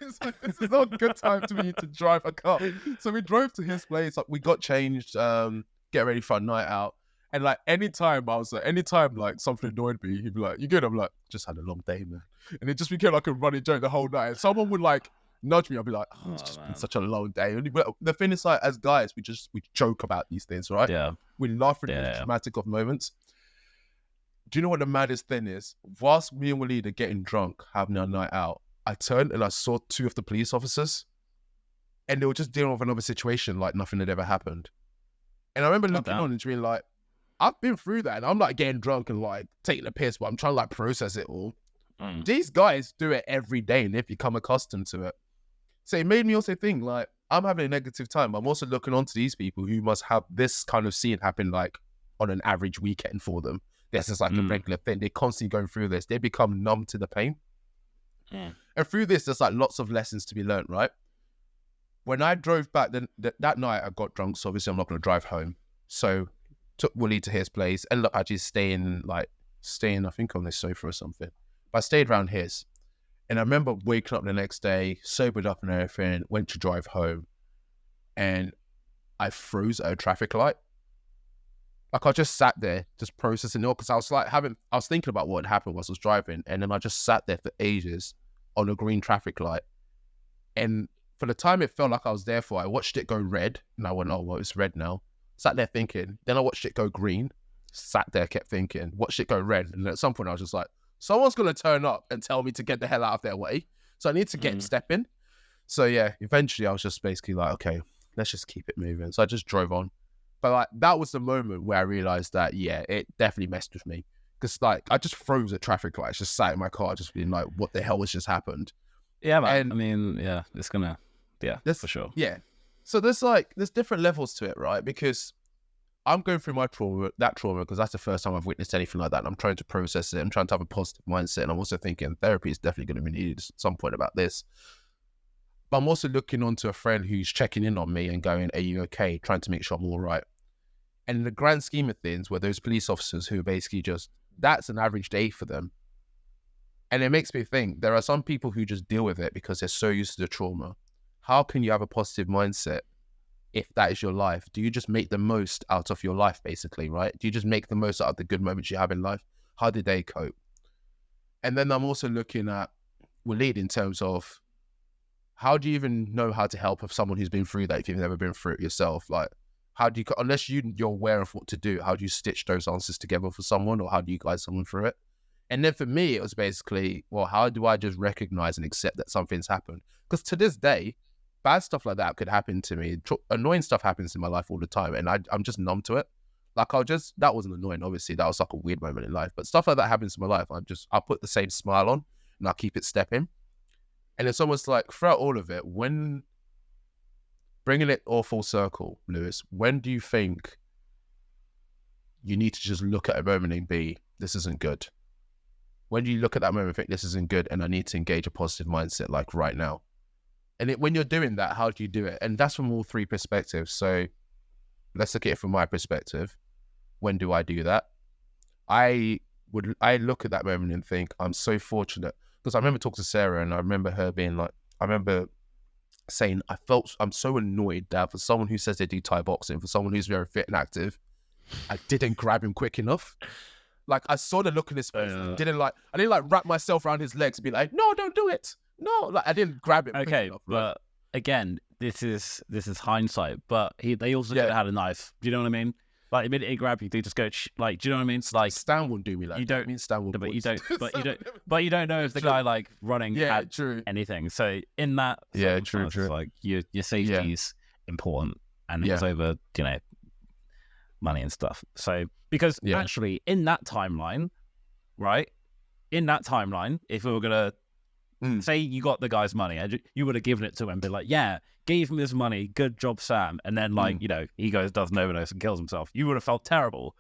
It's like, this is not a good time to me to drive a car. So we drove to his place. Like, we got changed, get ready for a night out. And like, anytime like something annoyed me, he'd be like, you good? I'm like, just had a long day, man. And it just became like a running joke the whole night. And someone would like nudge me. I'd be like, oh, it's just been such a long day. And the thing is, like, as guys, we joke about these things, right? Yeah. We laugh at the dramatic of moments. Do you know what the maddest thing is? Whilst me and Waleed are getting drunk, having a night out, I turned and I saw two of the police officers and they were just dealing with another situation like nothing had ever happened. And I remember looking on and being like, I've been through that and I'm like getting drunk and like taking a piss, but I'm trying to like process it all. These guys do it every day and they've become accustomed to it. So it made me also think like, I'm having a negative time. I'm also looking onto these people who must have this kind of scene happen like on an average weekend for them. This is like a regular thing. They're constantly going through this. They become numb to the pain. And through this, there's like lots of lessons to be learned, right? When I drove back, then that night I got drunk, so obviously I'm not going to drive home. So took Waleed to his place, ended up actually staying, I think on this sofa or something. But I stayed around his. And I remember waking up the next day, sobered up and everything, went to drive home. And I froze at a traffic light. Like I just sat there, just processing it all, because I was thinking about what had happened whilst I was driving, and then I just sat there for ages on a green traffic light. And for the time it felt like I was there for, I watched it go red, and I went, oh, well, it's red now. Sat there thinking. Then I watched it go green, sat there, kept thinking, watched it go red, and at some point I was just like, someone's going to turn up and tell me to get the hell out of their way. So I need to get stepping. So yeah, eventually I was just basically like, okay, let's just keep it moving. So I just drove on. But like, that was the moment where I realized that, yeah, it definitely messed with me. Because like, I just froze at traffic lights, just sat in my car, just being like, what the hell has just happened? Yeah, man. And, I mean, yeah, it's gonna, for sure. Yeah. So there's different levels to it, right? Because I'm going through my trauma, because that's the first time I've witnessed anything like that. And I'm trying to process it. I'm trying to have a positive mindset. And I'm also thinking therapy is definitely going to be needed at some point about this. But I'm also looking onto a friend who's checking in on me and going, are you okay? Trying to make sure I'm all right. And in the grand scheme of things, where those police officers who are basically just, that's an average day for them. And it makes me think, there are some people who just deal with it because they're so used to the trauma. How can you have a positive mindset if that is your life? Do you just make the most out of your life, basically, right? Do you just make the most out of the good moments you have in life? How did they cope? And then I'm also looking at Waleed in terms of, how do you even know how to help someone who's been through that if you've never been through it yourself? Like, how do you, unless you're aware of what to do, how do you stitch those answers together for someone, or how do you guide someone through it? And then for me, it was basically, well, how do I just recognize and accept that something's happened? Because to this day, bad stuff like that could happen to me. Annoying stuff happens in my life all the time, and I'm just numb to it. Like, that wasn't annoying, obviously. That was like a weird moment in life. But stuff like that happens in my life. I'll put the same smile on, and I'll keep it stepping. And it's almost like, throughout all of it, when bringing it all full circle, Lewis, when do you think you need to just look at a moment and be, this isn't good? When do you look at that moment and think, this isn't good, and I need to engage a positive mindset, like right now? And when you're doing that, how do you do it? And that's from all three perspectives. So let's look at it from my perspective. When do I do that? I look at that moment and think I'm so fortunate, because I remember talking to Sarah and I remember her being like, I remember saying I'm so annoyed that for someone who says they do Thai boxing, for someone who's very fit and active, I didn't grab him quick enough. Like, I saw the look in his face. I didn't wrap myself around his legs and be like, no, don't do it. No, like, I didn't grab him. Okay, quick enough, but again, this is hindsight. But they also could have had a knife. Do you know what I mean? Like, the minute he grabbed you, they just go like, do you know what I mean? Like, Stan wouldn't do me like you that. don't. I mean, Stan would. But you don't. But you don't know if the guy like running had true. anything. So in that, true. Like your safety is important, and it's over, money and stuff. So because actually in that timeline, right? In that timeline, if we were gonna say you got the guy's money, and you would have given it to him, and be like, yeah, gave him his money, good job, Sam. And then like, he goes, does an overdose and kills himself. You would have felt terrible.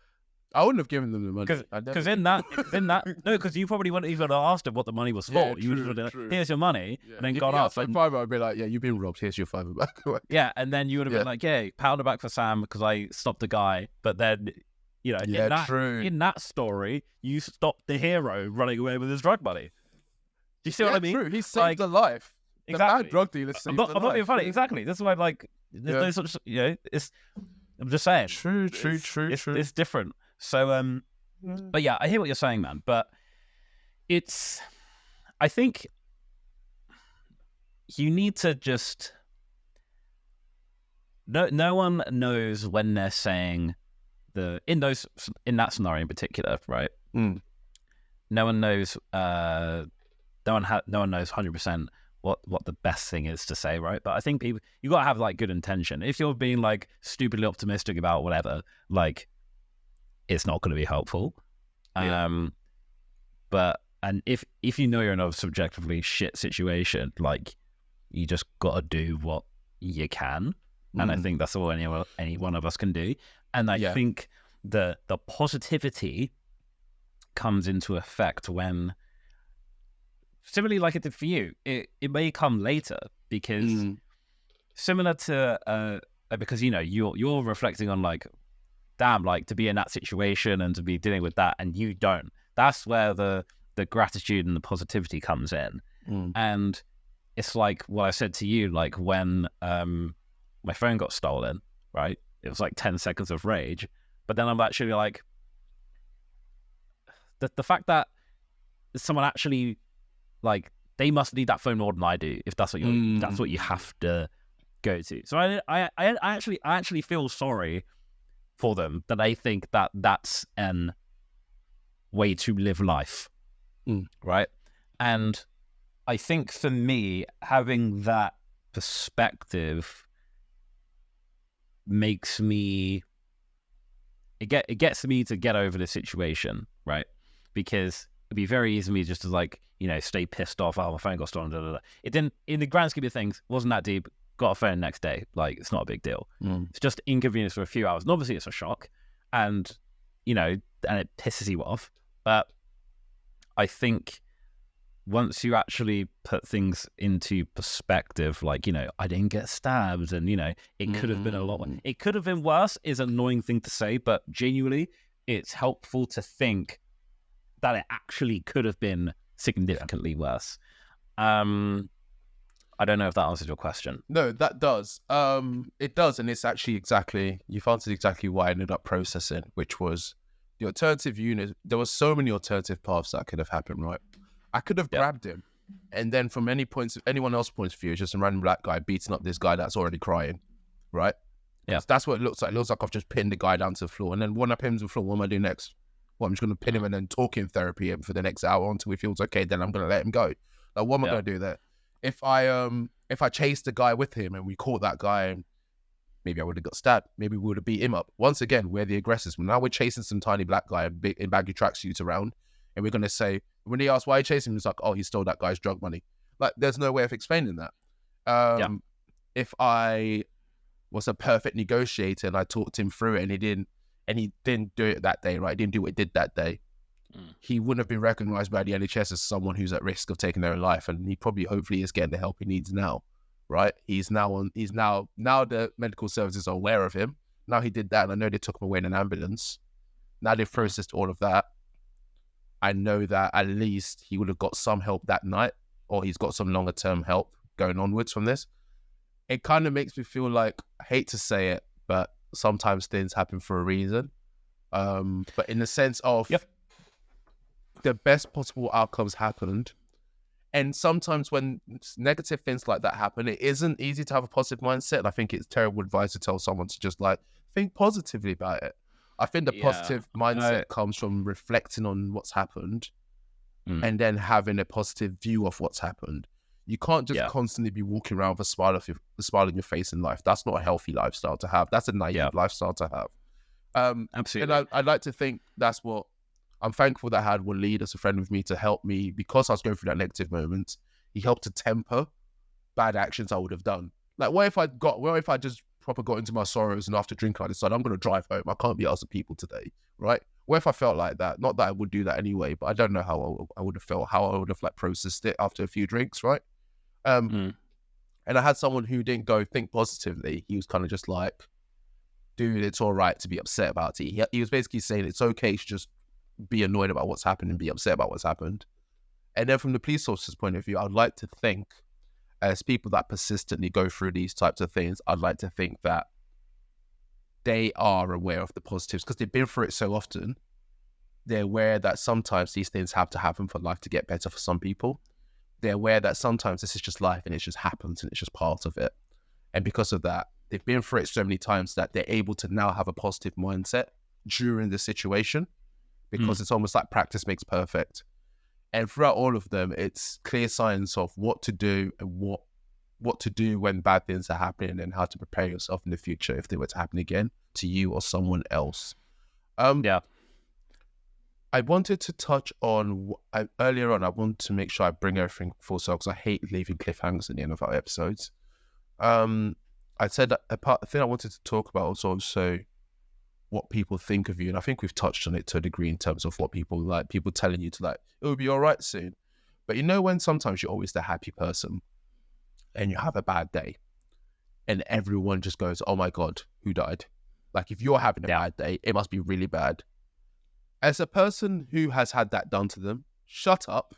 I wouldn't have given them the money. Because in that, no, because you probably wouldn't even have asked him what the money was for. You would have been like, here's your money, and then gone off. Like $5, I'd be like, yeah, you've been robbed. Here's your $5 back. Yeah, and then you would have been like, yeah, pound it back for Sam because I stopped the guy. But then, in that story, you stopped the hero running away with his drug money. Do you see what I mean? True. He saved the life. Exactly. The bad drug dealer saved the life. I'm not being funny. Exactly. That's why, like, there's no such, it's. I'm just saying. True. It's different. So, but yeah, I hear what you're saying, man. But I think you need to just. No one knows when they're saying in that scenario in particular, right? No one knows. No one knows 100% what the best thing is to say, right? But I think you got to have like good intention. If you're being like stupidly optimistic about whatever, like, it's not going to be helpful. But if you're in a subjectively shit situation, like, you just got to do what you can, and I think that's all any one of us can do. And I think the positivity comes into effect when. Similarly, like it did for you, it may come later because similar to because you're reflecting on like, damn, like to be in that situation and to be dealing with that, and you don't. That's where the gratitude and the positivity comes in, and it's like what I said to you, like when my phone got stolen, right? It was like 10 seconds of rage, but then I'm actually like, the fact that someone actually. Like, they must need that phone more than I do if that's what that's what you have to go to. So I actually feel sorry for them that they think that that's an way to live life, right? And I think for me, having that perspective makes me it gets me to get over the situation, right? Because it'd be very easy for me just to like, stay pissed off. Oh, my phone got stolen. It didn't, in the grand scheme of things, wasn't that deep. Got a phone next day. Like, it's not a big deal. It's just inconvenience for a few hours. And obviously it's a shock, and and it pisses you off. But I think once you actually put things into perspective, like, I didn't get stabbed, and it could have been a lot. It could have been worse. Is an annoying thing to say, but genuinely, it's helpful to think that it actually could have been significantly worse. I don't know if that answers your question. No, that does. It does, and it's actually you've answered exactly what I ended up processing, which was the alternative unit. There were so many alternative paths that could have happened, right? I could have grabbed him, and then from anyone else's point of view, it's just a random black guy beating up this guy that's already crying, right? Yeah, that's what it looks like. It looks like I've just pinned the guy down to the floor, and then when I pin him to the floor, what am I doing next? Well, I'm just going to pin him and then talk in therapy for the next hour until he feels okay. Then I'm going to let him go. Like, what am I going to do there? If I chased the guy with him and we caught that guy, maybe I would have got stabbed. Maybe we would have beat him up. Once again, we're the aggressors. Now we're chasing some tiny black guy in baggy tracksuits around, and we're going to say, when he asks why he chasing him, he's like, oh, he stole that guy's drug money. Like, there's no way of explaining that. If I was a perfect negotiator and I talked him through it and he didn't do it that day, right? He didn't do what he did that day. He wouldn't have been recognized by the NHS as someone who's at risk of taking their own life, and he probably, hopefully, is getting the help he needs now, right? Now the medical services are aware of him. Now he did that, and I know they took him away in an ambulance. Now they've processed all of that. I know that at least he would have got some help that night, or he's got some longer term help going onwards from this. It kind of makes me feel like, I hate to say it, but sometimes things happen for a reason. But in the sense of the best possible outcomes happened. And sometimes when negative things like that happen, it isn't easy to have a positive mindset. And I think it's terrible advice to tell someone to just like think positively about it. I think the positive mindset comes from reflecting on what's happened and then having a positive view of what's happened. You can't just constantly be walking around with a smile on your face in life. That's not a healthy lifestyle to have. That's a naive lifestyle to have. Absolutely. And I'd like to think that's what I'm thankful that I had one lead as a friend with me to help me, because I was going through that negative moment. He helped to temper bad actions I would have done. Like, what if I just proper got into my sorrows and after drinking I decided I'm going to drive home. I can't be asked people today, right? What if I felt like that? Not that I would do that anyway, but I don't know how I would have felt, how I would have like processed it after a few drinks, right? And I had someone who didn't go think positively. He was kind of just like, dude, it's all right to be upset about it. He was basically saying it's okay to just be annoyed about what's happened and be upset about what's happened. And then from the police officer's point of view, I'd like to think, as people that persistently go through these types of things, I'd like to think that they are aware of the positives because they've been through it so often. They're aware that sometimes these things have to happen for life to get better for some people. They're aware that sometimes this is just life and it just happens and it's just part of it. And because of that, they've been through it so many times that they're able to now have a positive mindset during the situation, because it's almost like practice makes perfect. And throughout all of them, it's clear signs of what to do and what to do when bad things are happening and how to prepare yourself in the future if they were to happen again to you or someone else. I wanted to touch on, earlier on, I want to make sure I bring everything full circle because I hate leaving cliffhangers at the end of our episodes. I said that the thing I wanted to talk about was also what people think of you, and I think we've touched on it to a degree in terms of what people like, people telling you to like, it'll be all right soon. But you know when sometimes you're always the happy person and you have a bad day and everyone just goes, oh my God, who died? Like if you're having a bad day, it must be really bad. As a person who has had that done to them, shut up.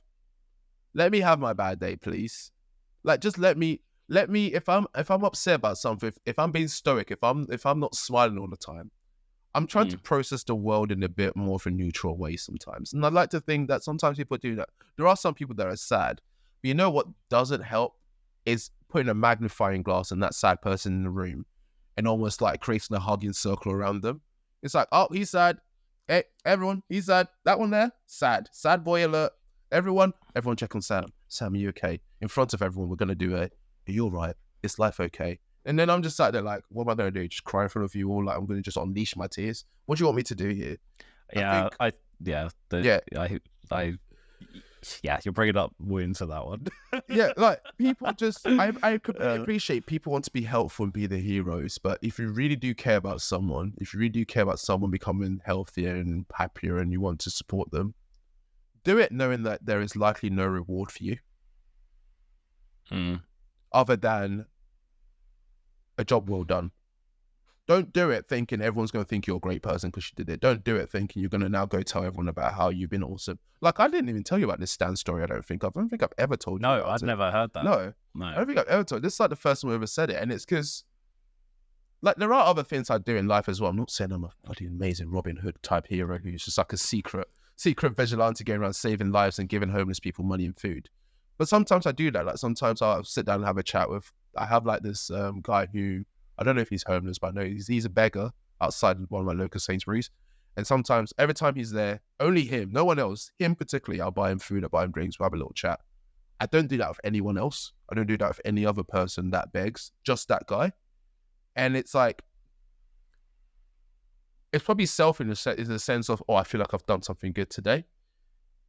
Let me have my bad day, please. Like just let me if I'm upset about something, if I'm being stoic, if I'm not smiling all the time, I'm trying to process the world in a bit more of a neutral way sometimes. And I'd like to think that sometimes people do that. There are some people that are sad. But you know what doesn't help is putting a magnifying glass on that sad person in the room and almost like creating a hugging circle around them. It's like, oh, he's sad. Hey, everyone, he's sad. That one there, sad. Sad boy alert. Everyone check on Sam. Sam, are you okay? In front of everyone, we're going to do are you all right? Is life okay? And then I'm just sat there like, what am I going to do? Just cry in front of you all? Like, I'm going to just unleash my tears? What do you want me to do here? You're bringing up wounds to that one. Yeah, like people just, I completely appreciate people want to be helpful and be the heroes, but if you really do care about someone, becoming healthier and happier and you want to support them, do it knowing that there is likely no reward for you. Other than a job well done. Don't do it thinking everyone's going to think you're a great person because you did it. Don't do it thinking you're going to now go tell everyone about how you've been awesome. Like, I didn't even tell you about this Stan story, I don't think I've ever told you. No, I've never heard that. No. I don't think I've ever told. This is like the first time I've ever said it. And it's because, like, there are other things I do in life as well. I'm not saying I'm a bloody amazing Robin Hood type hero who's just like a secret vigilante going around saving lives and giving homeless people money and food. But sometimes I do that. Like, sometimes I'll sit down and have a chat with, I have like this guy who, I don't know if he's homeless, but I know he's a beggar outside one of my local Sainsbury's. And sometimes, every time he's there, only him, no one else, him particularly, I'll buy him food, I'll buy him drinks, we'll have a little chat. I don't do that with anyone else. I don't do that with any other person that begs, just that guy. And it's like, it's probably selfish in the sense of, oh, I feel like I've done something good today.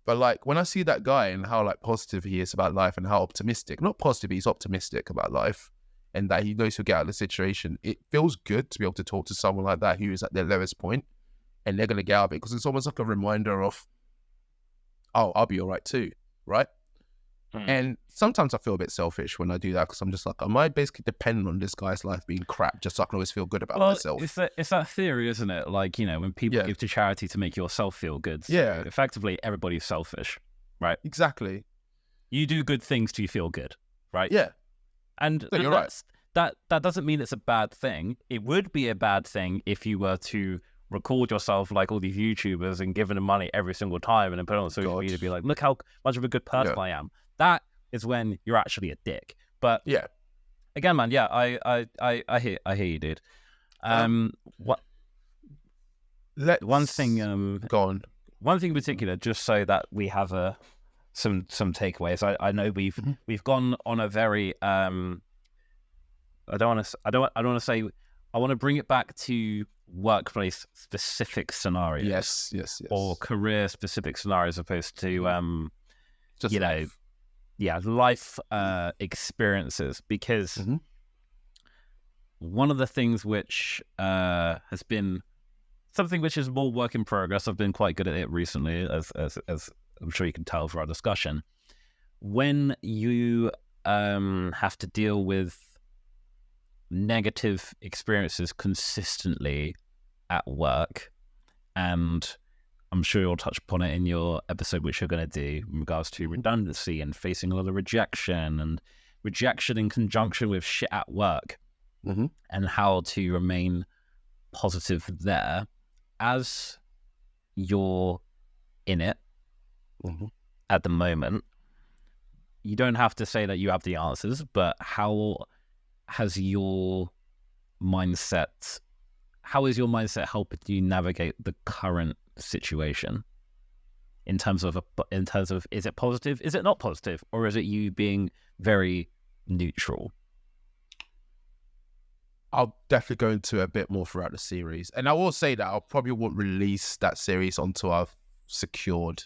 But like, when I see that guy and how like positive he is about life and how optimistic, not positive, he's optimistic about life, and that he knows he'll get out of the situation, it feels good to be able to talk to someone like that who is at their lowest point and they're going to get out of it, because it's almost like a reminder of, oh, I'll be all right too, right? And sometimes I feel a bit selfish when I do that because I'm just like, am I basically dependent on this guy's life being crap just so I can always feel good about myself? It's that theory, isn't it? Like, when people give to charity to make yourself feel good. So effectively, everybody's selfish, right? Exactly. You do good things to feel good, right? Yeah. And you're right. That doesn't mean it's a bad thing. It would be a bad thing if you were to record yourself like all these YouTubers and giving them money every single time and then put it on social media to be like, look how much of a good person I am. That is when you're actually a dick. But again, man, I hear you, dude. One thing go on. One thing in particular, just so that we have some takeaways. I know we've gone on a very I want to bring it back to workplace specific scenarios. Yes. Or career specific scenarios, as opposed to life experiences, because one of the things which has been something which is more work in progress. I've been quite good at it recently, as I'm sure you can tell from our discussion. When you have to deal with negative experiences consistently at work, and I'm sure you'll touch upon it in your episode, which you're going to do in regards to redundancy and facing a lot of rejection in conjunction with shit at work, and how to remain positive there as you're in it at the moment. You don't have to say that you have the answers, but how is your mindset helping you navigate the current situation in terms of is it positive, is it not positive, or is it you being very neutral? I'll definitely go into a bit more throughout the series, and I will say that I probably won't release that series until I've secured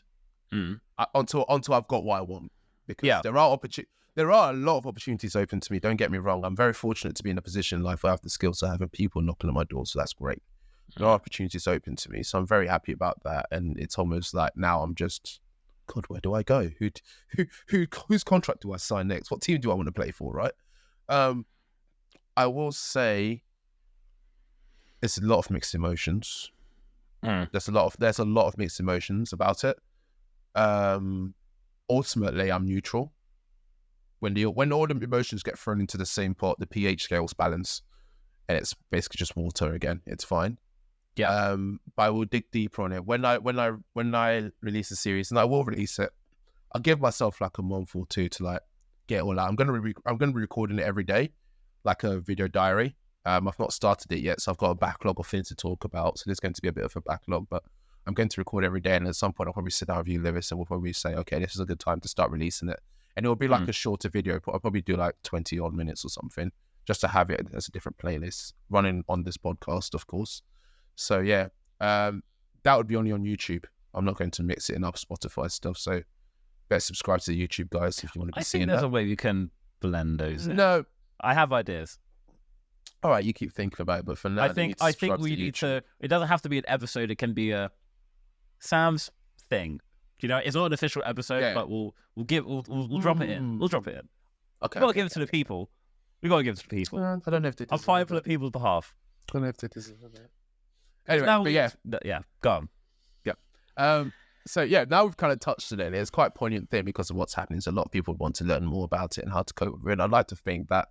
until I've got what I want, because there are a lot of opportunities open to me. Don't get me wrong. I'm very fortunate to be in a position in life where I have the skills of having people knocking on my door. So that's great. There are opportunities open to me. So I'm very happy about that. And it's almost like now I'm just, God, where do I go? Whose contract do I sign next? What team do I want to play for? Right. I will say it's a lot of mixed emotions. There's a lot of mixed emotions about it. Ultimately, I'm neutral. When all the emotions get thrown into the same pot, the pH scales balance, and it's basically just water again. It's fine. Yeah. But I will dig deeper on it when I release the series, and I will release it. I'll give myself like a month or two to like get it all out. I'm gonna be recording it every day, like a video diary. I've not started it yet, so I've got a backlog of things to talk about. So there's going to be a bit of a backlog, but I'm going to record every day, and at some point I'll probably sit down with you, Lewis, and we'll probably say, okay, this is a good time to start releasing it. And it'll be like a shorter video. I'll probably do like 20 odd minutes or something, just to have it as a different playlist running on this podcast, of course. So yeah, that would be only on YouTube. I'm not going to mix it in up Spotify stuff. So better subscribe to the YouTube guys if you want to be seeing that. I think there's a way you can blend those. No, I have ideas. All right, you keep thinking about it, but for now, I think we need to. It doesn't have to be an episode. It can be a Sam's thing. It's not an official episode, but we'll drop it in. We'll drop it in. Okay. We gotta give it to the people. I don't know if I'm fighting for the people's behalf. I don't know if this is anyway, now, but go on. Yeah. So yeah, now we've kind of touched on it. It's quite a poignant thing because of what's happening. So a lot of people want to learn more about it and how to cope with it. And I'd like to think that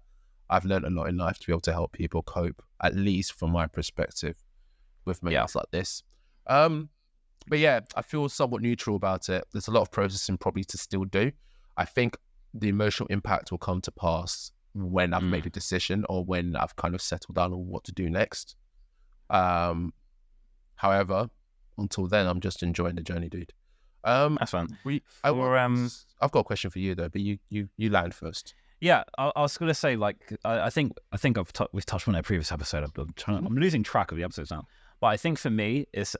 I've learned a lot in life to be able to help people cope, at least from my perspective, with moments like this. But yeah, I feel somewhat neutral about it. There's a lot of processing probably to still do. I think the emotional impact will come to pass when I've made a decision or when I've kind of settled down on what to do next. However, until then, I'm just enjoying the journey, dude. That's fun. I've got a question for you though, but you land first. Yeah, I was going to say, like, I think we've touched on it in a previous episode. I'm losing track of the episodes now, but I think for me it's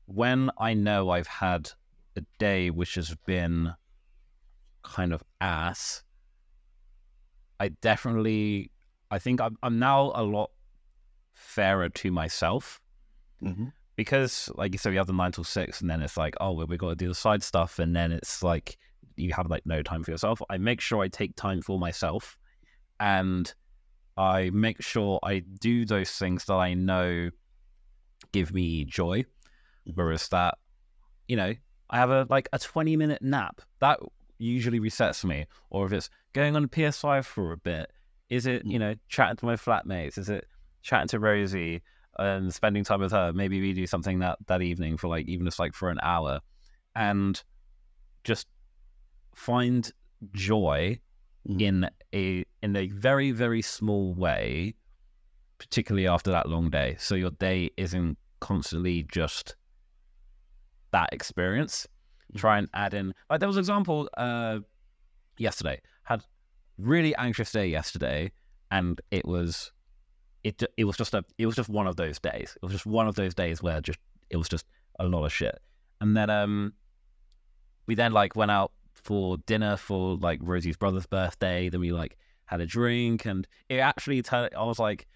when I know I've had a day which has been kind of ass. I think I'm now a lot fairer to myself, because, like you said, we have the 9 till 6, and then it's like, oh, well, we got to do the side stuff, and then it's like you have like no time for yourself. I make sure I take time for myself, and I make sure I do those things that I know give me joy. Whereas that, you know, I have a 20-minute nap that usually resets me. Or if it's going on PS5 for a bit, is it, you know, chatting to my flatmates? Is it chatting to Rosie and spending time with her? Maybe we do something that evening for like, even just like for an hour, and just find joy in a very, very small way, particularly after that long day. So your day isn't constantly just that experience. Try and add in, like there was an example yesterday. Had really anxious day yesterday, and it was just one of those days. It was just one of those days where it was just a lot of shit. And then we then like went out for dinner for like Rosie's brother's birthday. Then we like had a drink, and it actually I was like,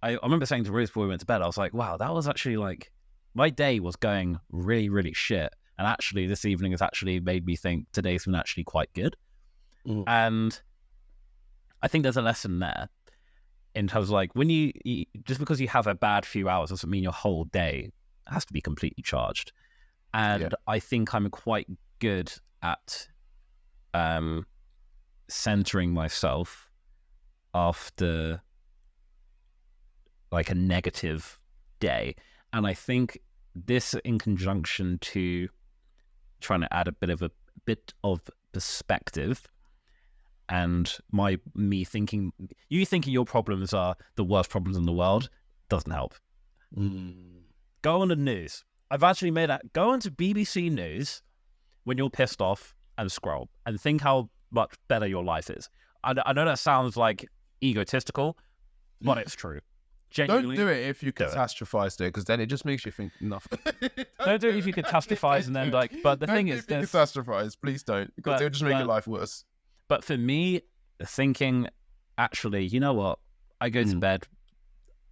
I remember saying to Rose before we went to bed, I was like, wow, that was actually like, my day was going really, really shit. And actually this evening has actually made me think today's been actually quite good. And I think there's a lesson there in terms of like, when you just because you have a bad few hours doesn't mean your whole day has to be completely charged. And I think I'm quite good at centering myself after like a negative day. And I think this, in conjunction to trying to add a bit of perspective, and you thinking your problems are the worst problems in the world, doesn't help. Go on the news. I've actually made that. Go onto BBC News when you're pissed off and scroll and think how much better your life is. I know that sounds like egotistical, but it's true. Genuinely, don't do it if you catastrophize there, because then it just makes you think nothing. Don't do it if you catastrophize and then like. But the thing is, catastrophize. Please don't, because it'll just make your life worse. But for me, thinking, actually, you know what? I go to bed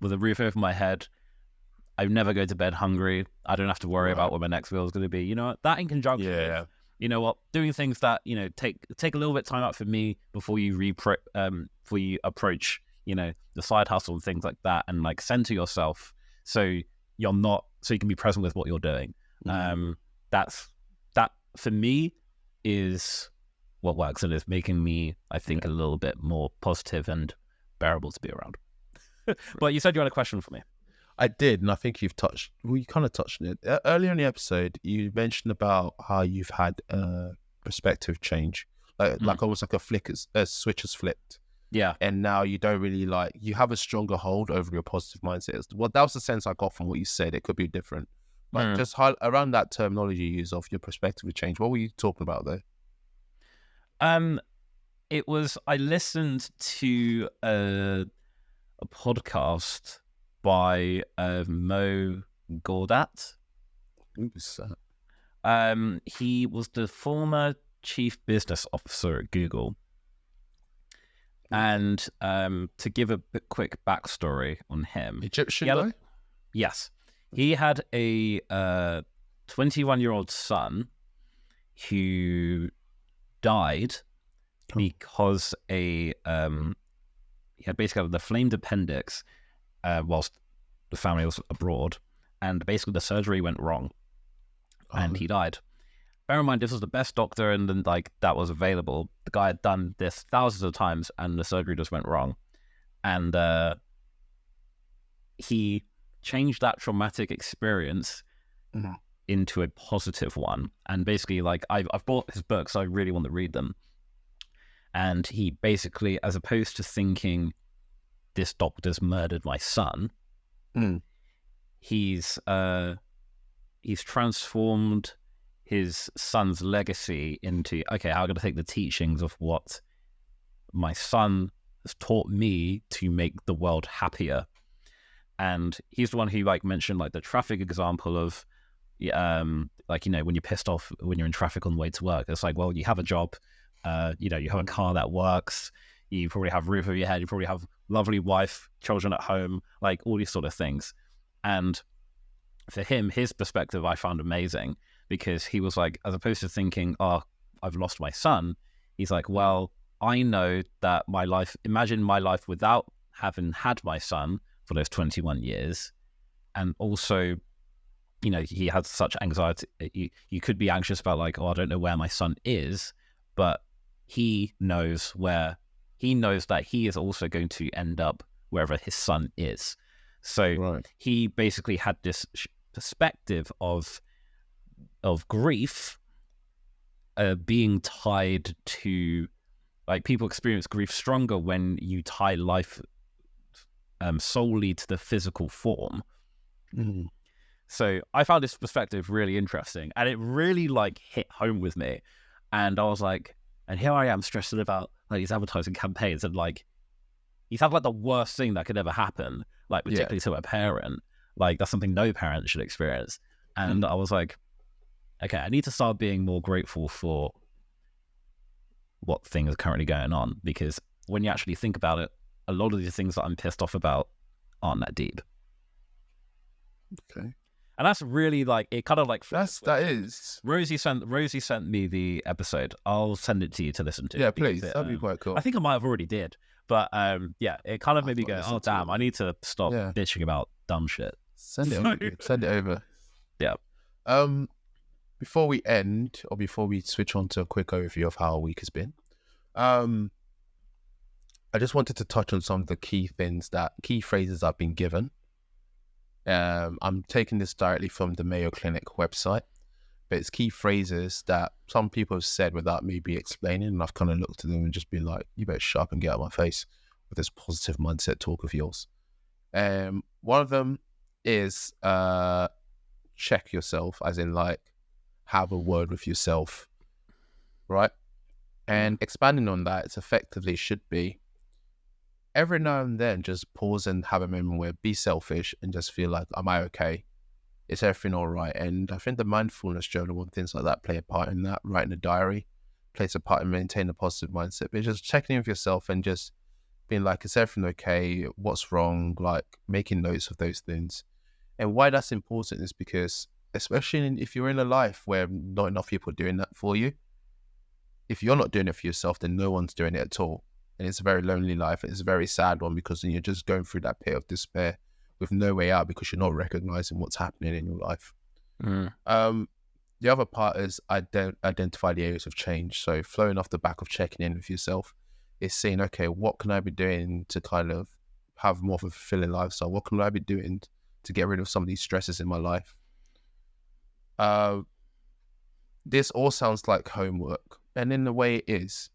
with a roof over my head. I never go to bed hungry. I don't have to worry about what my next meal is going to be. You know what? That in conjunction with, you know what, doing things that, you know, take a little bit of time out for me before you approach, you know, the side hustle and things like that, and like center yourself so you can be present with what you're doing. That for me is what works, and is making me, I think, a little bit more positive and bearable to be around. But you said you had a question for me. I did, and I think you kind of touched on it. Earlier in the episode, you mentioned about how you've had a perspective change, like almost like a switch has flipped. Yeah. And now you don't really you have a stronger hold over your positive mindset. Well, that was the sense I got from what you said. It could be different. But just around that terminology you use of your perspective would change. What were you talking about there? It was, I listened to a podcast by Mo Gordat. Who's that? He was the former chief business officer at Google. And to give a quick backstory on him. Egyptian guy? Yes. He had a 21-year-old son who died because he had basically the inflamed appendix whilst the family was abroad, and basically the surgery went wrong, and he died. Bear in mind, this was the best doctor and then that was available. The guy had done this thousands of times, and the surgery just went wrong, and he changed that traumatic experience into a positive one. And basically, I've bought his books, so I really want to read them. And he basically, as opposed to thinking this doctor's murdered my son, he's transformed his son's legacy into, okay, I'm going to take the teachings of what my son has taught me to make the world happier. And he's the one who mentioned the traffic example of, when you're pissed off when you're in traffic on the way to work. It's well, you have a job, you have a car that works, you probably have a roof over your head, you probably have a lovely wife, children at home, all these sort of things. And for him, his perspective I found amazing, because he was as opposed to thinking, oh, I've lost my son, he's like, well, I know that imagine my life without having had my son for those 21 years. And also, you know, he has such anxiety. You could be anxious about like, oh, I don't know where my son is, but he knows that he is also going to end up wherever his son is. So he basically had this perspective of grief being tied to, like, people experience grief stronger when you tie life solely to the physical form. Mm. So I found this perspective really interesting, and it really like hit home with me. And I was like, and here I am stressing about like these advertising campaigns, and like, he sounds like the worst thing that could ever happen, like particularly to a parent. Like, that's something no parent should experience. And I was like, okay, I need to start being more grateful for what things are currently going on, because when you actually think about it, a lot of the things that I'm pissed off about aren't that deep. Okay. And that's really like, it kind of like that is. Rosie sent me the episode. I'll send it to you to listen to. Yeah, please. That'd be quite cool. I think I might have already did, but yeah, it kind of made me go, oh damn, I need to stop bitching about dumb shit. Send it over. Send it over. Yeah. Before we end, or before we switch on to a quick overview of how our week has been, I just wanted to touch on some of the key phrases I've been given. I'm taking this directly from the Mayo Clinic website, but it's key phrases that some people have said without me be explaining, and I've kind of looked at them and just been like, you better shut up and get out of my face with this positive mindset talk of yours. One of them is check yourself, as in like have a word with yourself, right? And expanding on that, it's effectively should be every now and then just pause and have a moment where be selfish and just feel like, am I okay? Is everything all right? And I think the mindfulness journal and things like that play a part in that. Writing a diary plays a part in maintaining a positive mindset. But just checking in with yourself and just being like, is everything okay? What's wrong? Like making notes of those things. And why that's important is because, especially if you're in a life where not enough people are doing that for you, if you're not doing it for yourself, then no one's doing it at all. And it's a very lonely life. It's a very sad one, because then you're just going through that pit of despair with no way out because you're not recognizing what's happening in your life. The other part is identify the areas of change. So flowing off the back of checking in with yourself is saying, okay, what can I be doing to kind of have more of a fulfilling lifestyle? What can I be doing to get rid of some of these stresses in my life? This all sounds like homework, and in a way it is.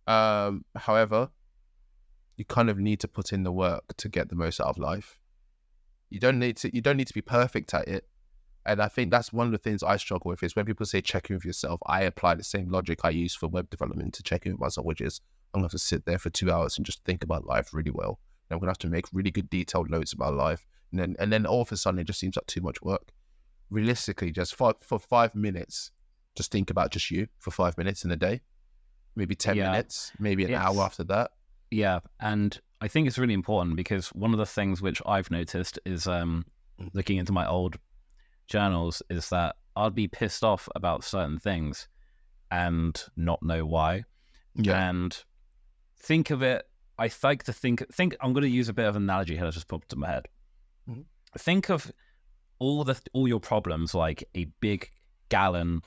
However, you kind of need to put in the work to get the most out of life. You don't need to be perfect at it. And I think that's one of the things I struggle with, is when people say check in with yourself, I apply the same logic I use for web development to check in with myself, which is I'm going to have to sit there for 2 hours and just think about life really well. And I'm going to have to make really good detailed notes about life. And then all of a sudden it just seems like too much work. Realistically, just for 5 minutes, just think about just you for 5 minutes in a day. Maybe 10 minutes, maybe an hour after that. Yeah, and I think it's really important, because one of the things which I've noticed is looking into my old journals is that I'd be pissed off about certain things and not know why. Yeah. And think of it, I like to think I'm going to use a bit of an analogy here that just popped into my head. Mm-hmm. Think of all your problems like a big gallon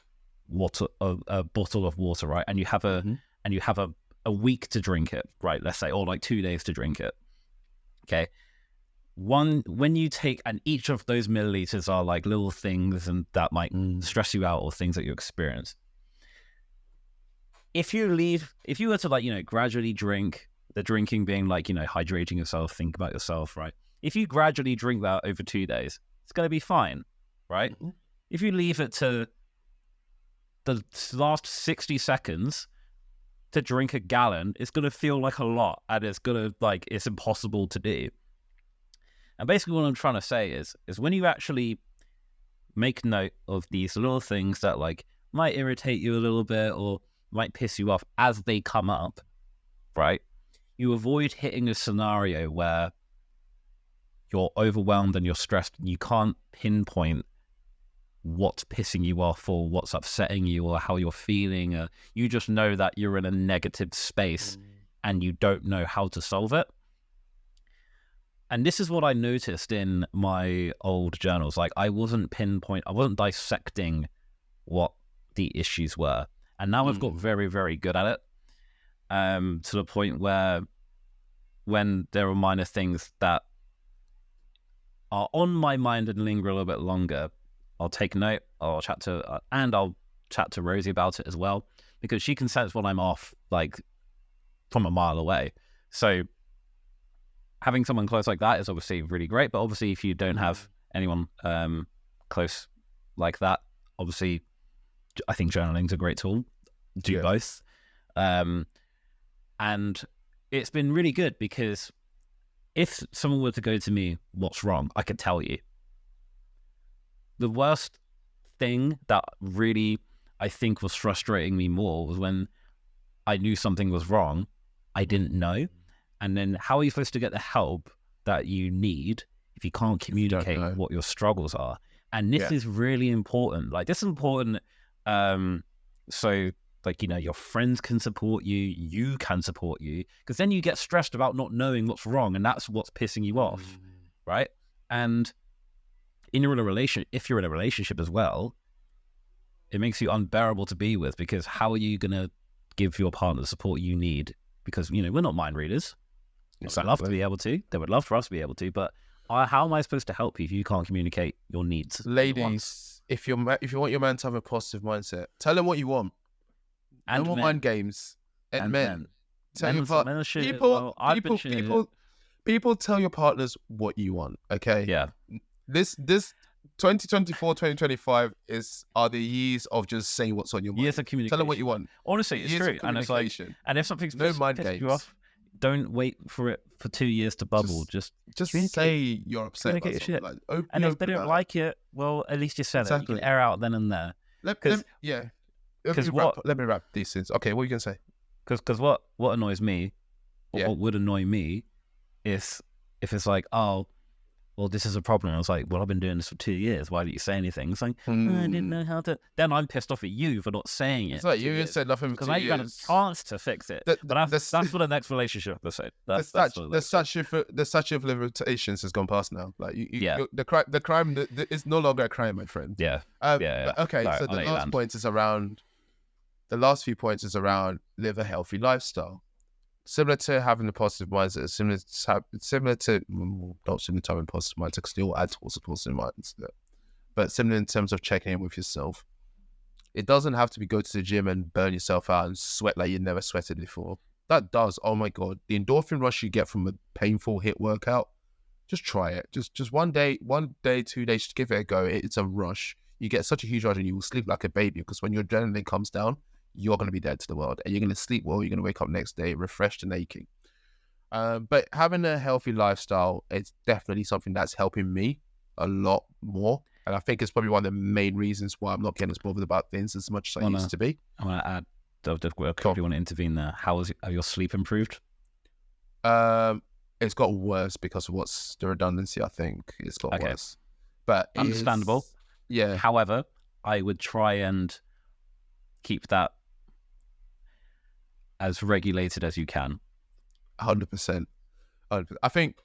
water, a bottle of water, right? And you have a week to drink it, right? Let's say, or like 2 days to drink it. Okay. When you take, and each of those milliliters are like little things and that might stress you out, or things that you experience. If you were to, like, you know, gradually drink, the drinking being like, you know, hydrating yourself, think about yourself, right? If you gradually drink that over 2 days, it's going to be fine, right? Mm-hmm. If you leave it to the last 60 seconds to drink a gallon, it's going to feel like a lot, and it's going to, like, it's impossible to do. And basically what I'm trying to say is when you actually make note of these little things that, like, might irritate you a little bit or might piss you off as they come up, right? You avoid hitting a scenario where you're overwhelmed and you're stressed and you can't pinpoint what's pissing you off or what's upsetting you or how you're feeling. You just know that you're in a negative space and you don't know how to solve it. And this is what I noticed in my old journals. Like, I wasn't dissecting what the issues were. And now I've got very, very good at it, to the point where when there are minor things that are on my mind and linger a little bit longer, I'll take note, I'll chat to Rosie about it as well, because she can sense when I'm off, like, from a mile away. So having someone close like that is obviously really great, but obviously if you don't have anyone close like that, obviously I think journaling's a great tool. Do both. And it's been really good because if someone were to go to me, what's wrong, I could tell you. The worst thing that really I think was frustrating me more was when I knew something was wrong, I didn't know. And then how are you supposed to get the help that you need if you can't communicate what your struggles are? And this is really important. Like, this is important. So, like, you know, your friends can support you, you can support you, because then you get stressed about not knowing what's wrong, and that's what's pissing you off, right? And if you're in a relationship as well, it makes you unbearable to be with, because how are you going to give your partner the support you need? Because, you know, we're not mind readers. Exactly. I'd love to be able to. They would love for us to be able to, but how am I supposed to help you if you can't communicate your needs? Ladies, if you want your man to have a positive mindset, tell him what you want. And no more mind games. And men. Tell your partner. People tell your partners what you want. Okay. Yeah. This 2024, 2025 are the years of just saying what's on your mind. Years of communication. Tell them what you want. Honestly, it's true. And it's like, and if something's pissed you off, don't wait for it for 2 years to bubble. Just say you're upset about something. Shit. Like, and if they don't like it, well, at least you said it. You can air out then and there. Let me wrap these things. Okay, what are you gonna say? Because what annoys me, what would annoy me, is if it's like, oh, well, this is a problem. I was like, well, I've been doing this for 2 years. Why didn't you say anything? It's like, I didn't know how to. Then I'm pissed off at you for not saying it. It's like you said nothing for 2 years. Because I got a chance to fix it. But that's for the next relationship episode. The statute of limitations has gone past now. Like, the crime is no longer a crime, my friend. Yeah. Okay, sorry, so the last few points is around live a healthy lifestyle. Similar to having a positive mindset, not similar to having positive mindset, because they all add towards a positive mindset, but similar in terms of checking in with yourself. It doesn't have to be go to the gym and burn yourself out and sweat like you never sweated before. That does, oh my God, the endorphin rush you get from a painful HIIT workout, just try it. Just 1 day, 2 days, just give it a go. It's a rush. You get such a huge rush and you will sleep like a baby, because when your adrenaline comes down, you're going to be dead to the world, and you're going to sleep well. You're going to wake up next day refreshed and aching. But having a healthy lifestyle is definitely something that's helping me a lot more. And I think it's probably one of the main reasons why I'm not getting as bothered about things as much as I used to be. I want to add, I quickly want to intervene there. Have your sleep improved? It's got worse because of what's the redundancy, I think. It's got worse. But understandable. Yeah. However, I would try and keep that as regulated as you can. 100%. I think,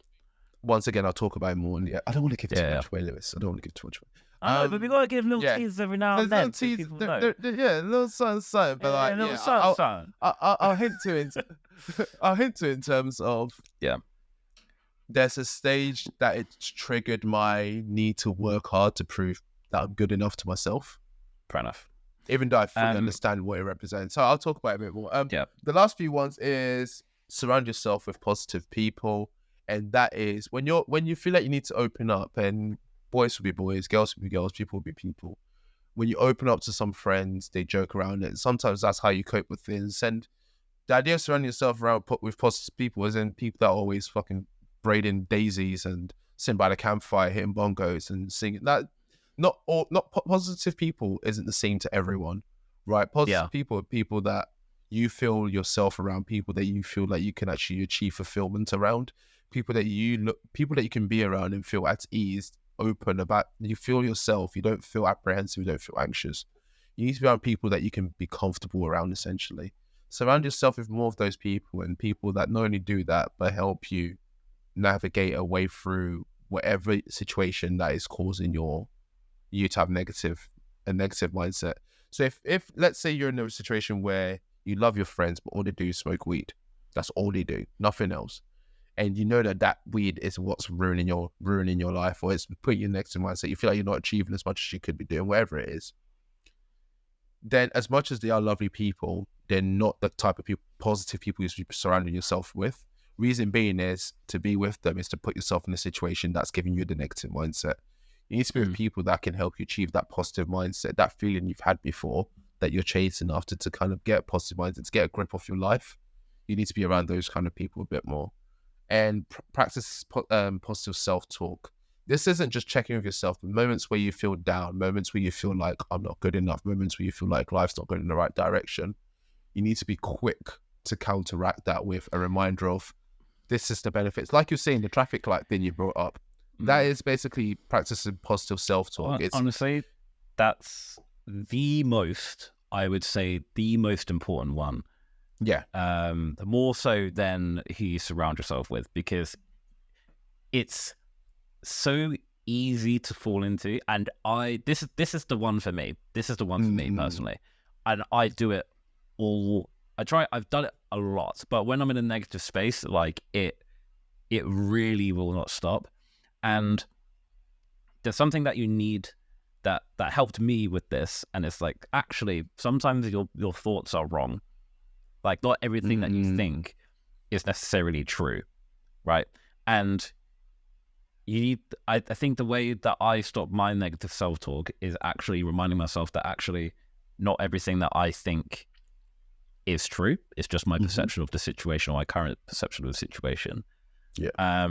once again, I'll talk about it more. And I don't want to give too much away, Lewis. I don't want to give too much away. I know, but we got to give little teasers every now and then. Little something. But I'll hint to it. I'll hint to it in terms of there's a stage that it's triggered my need to work hard to prove that I'm good enough to myself. Fair enough. Even though I fully understand what it represents. So I'll talk about it a bit more. The last few ones is surround yourself with positive people. And that is when you feel like you need to open up, and boys will be boys, girls will be girls, people will be people. When you open up to some friends, they joke around it. Sometimes that's how you cope with things. And the idea of surrounding yourself around with positive people isn't people that are always fucking braiding daisies and sitting by the campfire hitting bongos and singing. That not positive people isn't the same to everyone, right? Positive people are people that you feel yourself around, people that you feel like you can actually achieve fulfillment around, people that you can be around and feel at ease open about, you feel yourself, you don't feel apprehensive, you don't feel anxious. You need to be around people that you can be comfortable around, essentially. Surround yourself with more of those people, and people that not only do that, but help you navigate a way through whatever situation that is causing you to have a negative mindset. So if let's say you're in a situation where you love your friends, but all they do is smoke weed. That's all they do, nothing else. And you know that weed is what's ruining your life, or it's putting you in a negative mindset. You feel like you're not achieving as much as you could be doing, whatever it is. Then, as much as they are lovely people, they're not the type of positive people you should be surrounding yourself with. Reason being is, to be with them is to put yourself in a situation that's giving you the negative mindset. You need to be with people that can help you achieve that positive mindset, that feeling you've had before that you're chasing after, to kind of get a positive mindset, to get a grip off your life. You need to be around those kind of people a bit more. And practice positive self-talk. This isn't just checking with yourself. The moments where you feel down, moments where you feel like I'm not good enough, moments where you feel like life's not going in the right direction, you need to be quick to counteract that with a reminder of, this is the benefits. Like you're saying, the traffic light thing you brought up, that is basically practicing positive self-talk. Honestly, that's the most important one. Yeah. More so than who you surround yourself with, because it's so easy to fall into. And this is the one for me. This is the one for me personally. And I do it I've done it a lot, but when I'm in a negative space, like it really will not stop. And there's something that you need that helped me with this. And it's like, actually, sometimes your thoughts are wrong. Like, not everything that you think is necessarily true, right? And I think the way that I stop my negative self-talk is actually reminding myself that actually not everything that I think is true. It's just my perception of the situation, or my current perception of the situation. Yeah.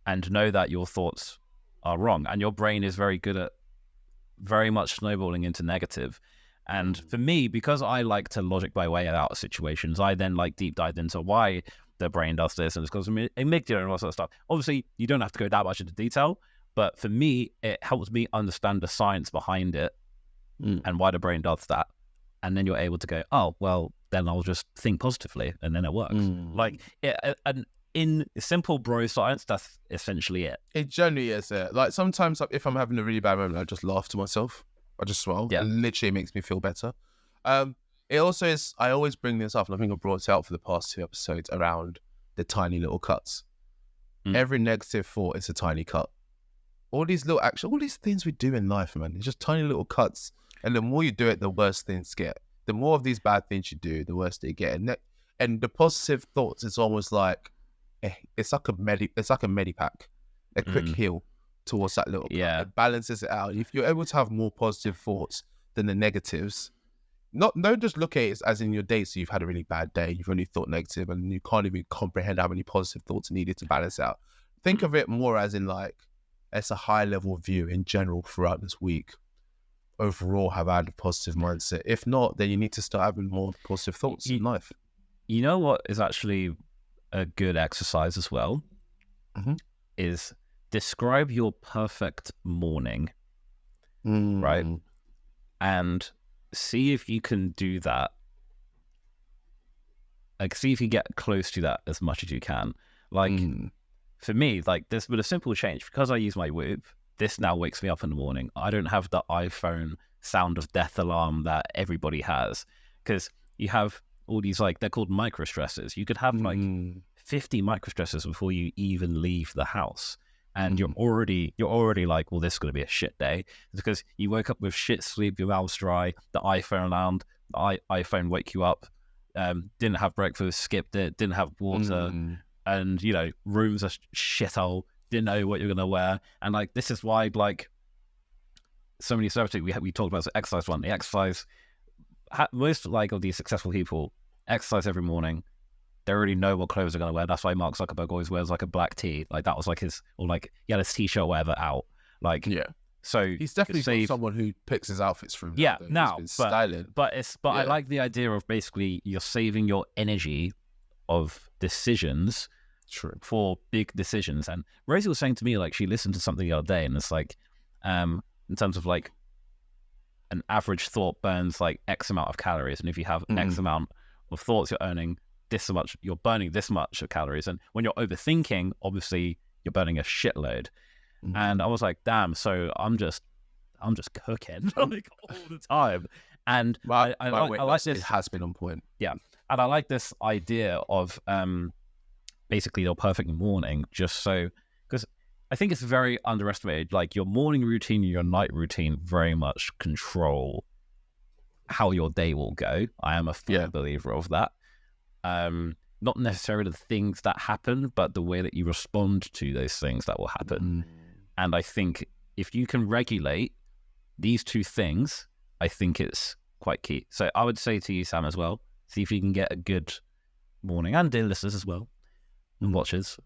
And know that your thoughts are wrong. And your brain is very good at very much snowballing into negative. And for me, because I like to logic my way out of situations, I then like deep dive into why the brain does this, and it's because of amygdala and all that sort of stuff. Obviously, you don't have to go that much into detail, but for me, it helps me understand the science behind it and why the brain does that. And then you're able to go, oh, well, then I'll just think positively, and then it works. Like, and in simple bro science, that's essentially it. It generally is it. Like, sometimes, like, if I'm having a really bad moment, I just laugh to myself. I just smile. Yeah. It literally makes me feel better. It also is, I always bring this up, and I think I brought it out for the past 2 episodes, around the tiny little cuts. Every negative thought is a tiny cut. All these little actions, all these things we do in life, man, it's just tiny little cuts. And the more you do it, the worse things get. The more of these bad things you do, the worse they get. And the positive thoughts, it's almost like, it's like a medipack, a quick heal towards that little cut. It balances it out. If you're able to have more positive thoughts than the negatives, don't just look at it as in your day. So you've had a really bad day, you've only thought negative, and you can't even comprehend how many positive thoughts are needed to balance out. Think of it more as in, like, it's a high level view in general throughout this week. Overall, have had a positive mindset. If not, then you need to start having more positive thoughts in life. You know what is actually a good exercise as well? Is describe your perfect morning, right? And see if you can do that. Like, see if you get close to that as much as you can. Like, for me, like, there's been a simple change. Because I use my Whoop, this now wakes me up in the morning. I don't have the iPhone sound of death alarm that everybody has. Because you have all these, like, they're called micro stresses. You could have like 50 micro stresses before you even leave the house. And you're already like, well, this is going to be a shit day. It's because you woke up with shit sleep, your mouth's dry, the iPhone alarm, the iPhone wake you up, didn't have breakfast, skipped it, didn't have water, and, you know, room's a shithole, didn't know what you're going to wear. And, like, this is why, like, so many subjects we talked about the exercise one. The exercise, most, like, of these successful people exercise every morning. They already know what clothes they're going to wear. That's why Mark Zuckerberg always wears, like, a black tee. Like, that was, like, his, or, like, he had his t-shirt or whatever out. Like, yeah. So he's definitely someone who picks his outfits from. Yeah, now, styling. But I like the idea of basically you're saving your energy of decisions True. for big decisions. And Rosie was saying to me, like, she listened to something the other day, and it's like, in terms of like an average thought burns like X amount of calories, and if you have X amount of thoughts, you're burning this much of calories. And when you're overthinking, obviously you're burning a shitload. And I was like, damn, so I'm just cooking like all the time. And I like this. It has been on point. Yeah. And I like this idea of basically your perfect morning, just so, because I think it's very underestimated. Like your morning routine and your night routine very much control how your day will go. I am a firm believer of that. Not necessarily the things that happen, but the way that you respond to those things that will happen. And I think if you can regulate these two things, I think it's quite key. So I would say to you, Sam, as well, see if you can get a good morning, and dear listeners as well, and watchers,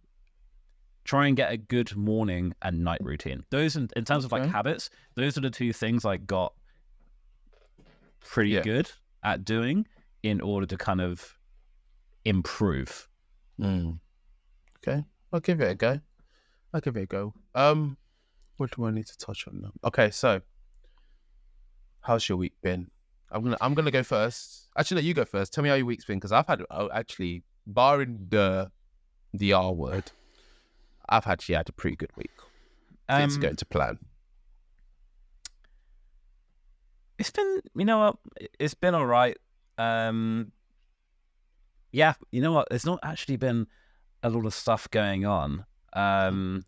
try and get a good morning and night routine. Those, in terms of like habits, those are the two things I got pretty good at doing in order to kind of improve. Okay, I'll give it a go. What do I need to touch on now? Okay, so how's your week been? I'm gonna go first. Actually, no, you go first. Tell me how your week's been, because I've had actually, barring the R word, I've actually had a pretty good week. Things are going to plan. It's been, you know what? It's been all right. Yeah, you know what? There's not actually been a lot of stuff going on. I'm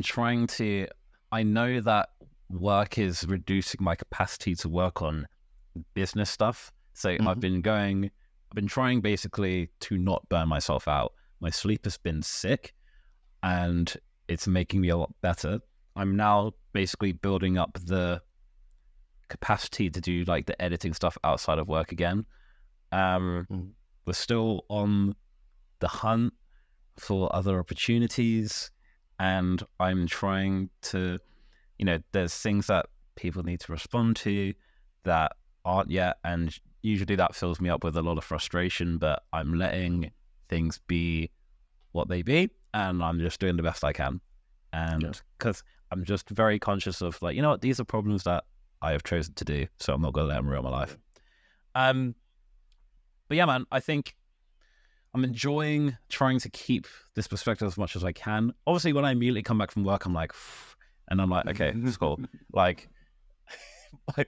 trying to. I know that work is reducing my capacity to work on business stuff. So I've been trying basically to not burn myself out. My sleep has been sick, and it's making me a lot better. I'm now basically building up the capacity to do like the editing stuff outside of work again. We're still on the hunt for other opportunities, and I'm trying to, there's things that people need to respond to that aren't yet, and usually that fills me up with a lot of frustration, but I'm letting things be what they be, and I'm just doing the best I can. And because I'm just very conscious of like, these are problems that I have chosen to do, so I'm not going to let them ruin my life. But yeah, man, I think I'm enjoying trying to keep this perspective as much as I can. Obviously, when I immediately come back from work, I'm like, and I'm like, okay, it's cool. Like,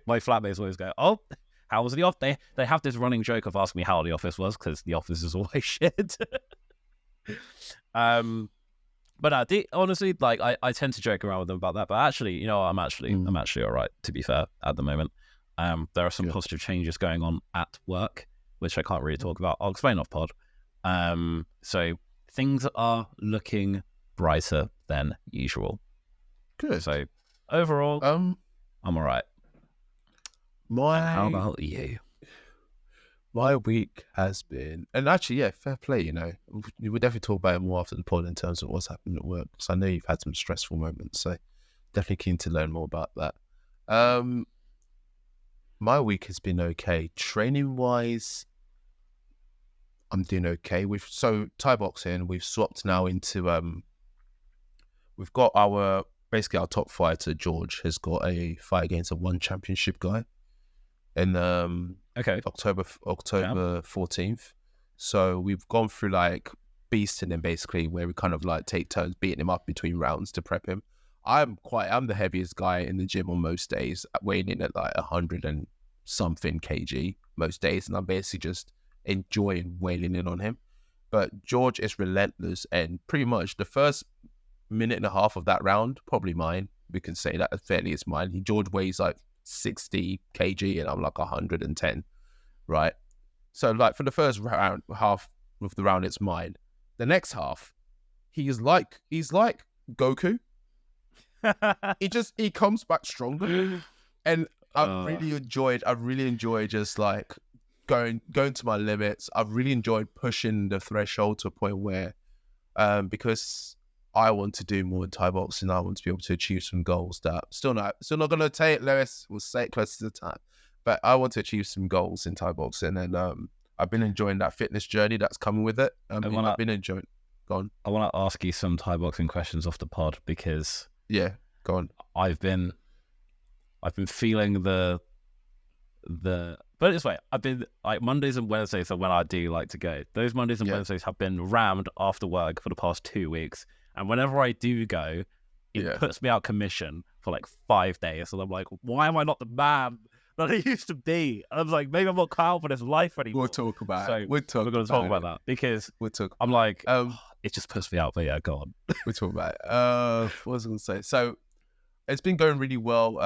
my flatmates always go, oh, how was the office? They have this running joke of asking me how the office was, because the office is always shit. But honestly, like I tend to joke around with them about that. But actually, I'm actually all right, to be fair, at the moment. There are some positive changes going on at work, which I can't really talk about. I'll explain off pod. So things are looking brighter than usual. Good. So overall, I'm all right. How about you? My week has been, and actually, fair play. We would definitely talk about it more after the pod in terms of what's happened at work, because I know you've had some stressful moments. So definitely keen to learn more about that. My week has been okay. Training wise, I'm doing okay. So Thai boxing, we've swapped now into we've got our top fighter George has got a fight against a one championship guy in October 14th. So we've gone through like beasting him basically, where we kind of like take turns beating him up between rounds to prep him. I'm the heaviest guy in the gym on most days, weighing in at like 100 and something kg most days, and I'm basically just enjoying wailing in on him. But George is relentless, and pretty much the first minute and a half of that round, probably mine. We can say that fairly is mine. George weighs like 60 kg and I'm like 110, right? So like for the first half of the round, it's mine. The next half, he's like Goku. he comes back stronger, and I've really enjoyed just like going to my limits. I've really enjoyed pushing the threshold to a point where, because I want to do more in Thai boxing, I want to be able to achieve some goals that still not going to take Lewis. We'll say it close to the time, but I want to achieve some goals in Thai boxing, and I've been enjoying that fitness journey that's coming with it. I've been enjoying. Go on. I want to ask you some Thai boxing questions off the pod because go on. I've been feeling the but this way, I've been like Mondays and Wednesdays are when I do like to go. Those Mondays and Wednesdays have been rammed after work for the past 2 weeks. And whenever I do go, it puts me out commission for like 5 days. So I'm like, why am I not the man that I used to be? And I was like, maybe I'm not cut out for this life anymore. We'll talk about it. We're going to talk about that because I'm like, it just puts me out. But yeah, go on. We'll talk about it. What was I going to say? So it's been going really well.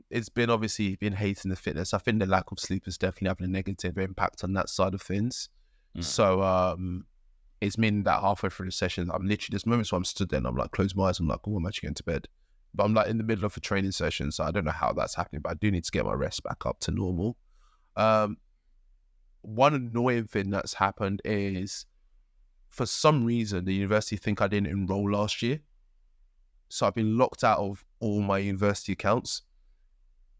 It's been obviously been hating the fitness. I think the lack of sleep is definitely having a negative impact on that side of things. So it's meaning that halfway through the session, I'm literally, there's moments where I'm stood there and I'm like, close my eyes, I'm like, oh, I'm actually going to bed. But I'm like in the middle of a training session, so I don't know how that's happening, but I do need to get my rest back up to normal. One annoying thing that's happened is, for some reason, the university think I didn't enroll last year. So I've been locked out of all my university accounts.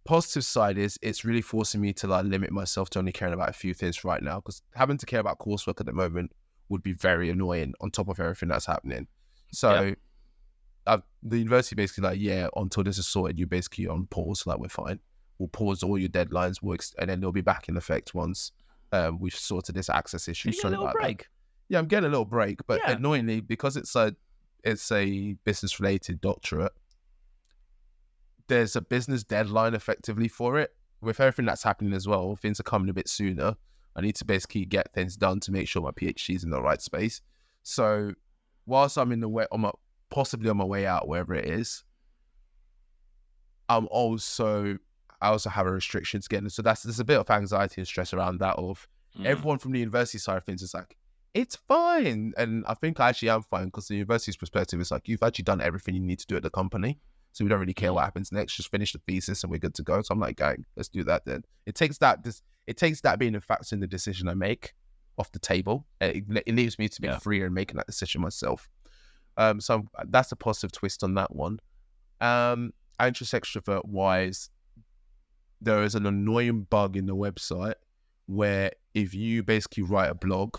Positive side is it's really forcing me to like limit myself to only caring about a few things right now, because having to care about coursework at the moment would be very annoying on top of everything that's happening. So the university basically like, until this is sorted, you're basically on pause. Like, we're fine. We'll pause all your deadlines, and then they'll be back in effect once we've sorted this access issue. You get a little break. Yeah, I'm getting a little break, but annoyingly, because it's a business related doctorate, there's a business deadline effectively for it. With everything that's happening as well, things are coming a bit sooner. I need to basically get things done to make sure my PhD is in the right space. So whilst I'm possibly on my way out, wherever it is, I also have a restriction to get in. So there's a bit of anxiety and stress around that of everyone from the university side of things is like, it's fine. And I think I actually am fine, because the university's perspective is like, you've actually done everything you need to do at the company. So we don't really care what happens next. Just finish the thesis and we're good to go. So I'm like, gang, let's do that then. It takes that being a factor in the decision I make off the table. It leaves me to be freer in making that decision myself. So that's a positive twist on that one. Anxious extrovert wise, there is an annoying bug in the website where if you basically write a blog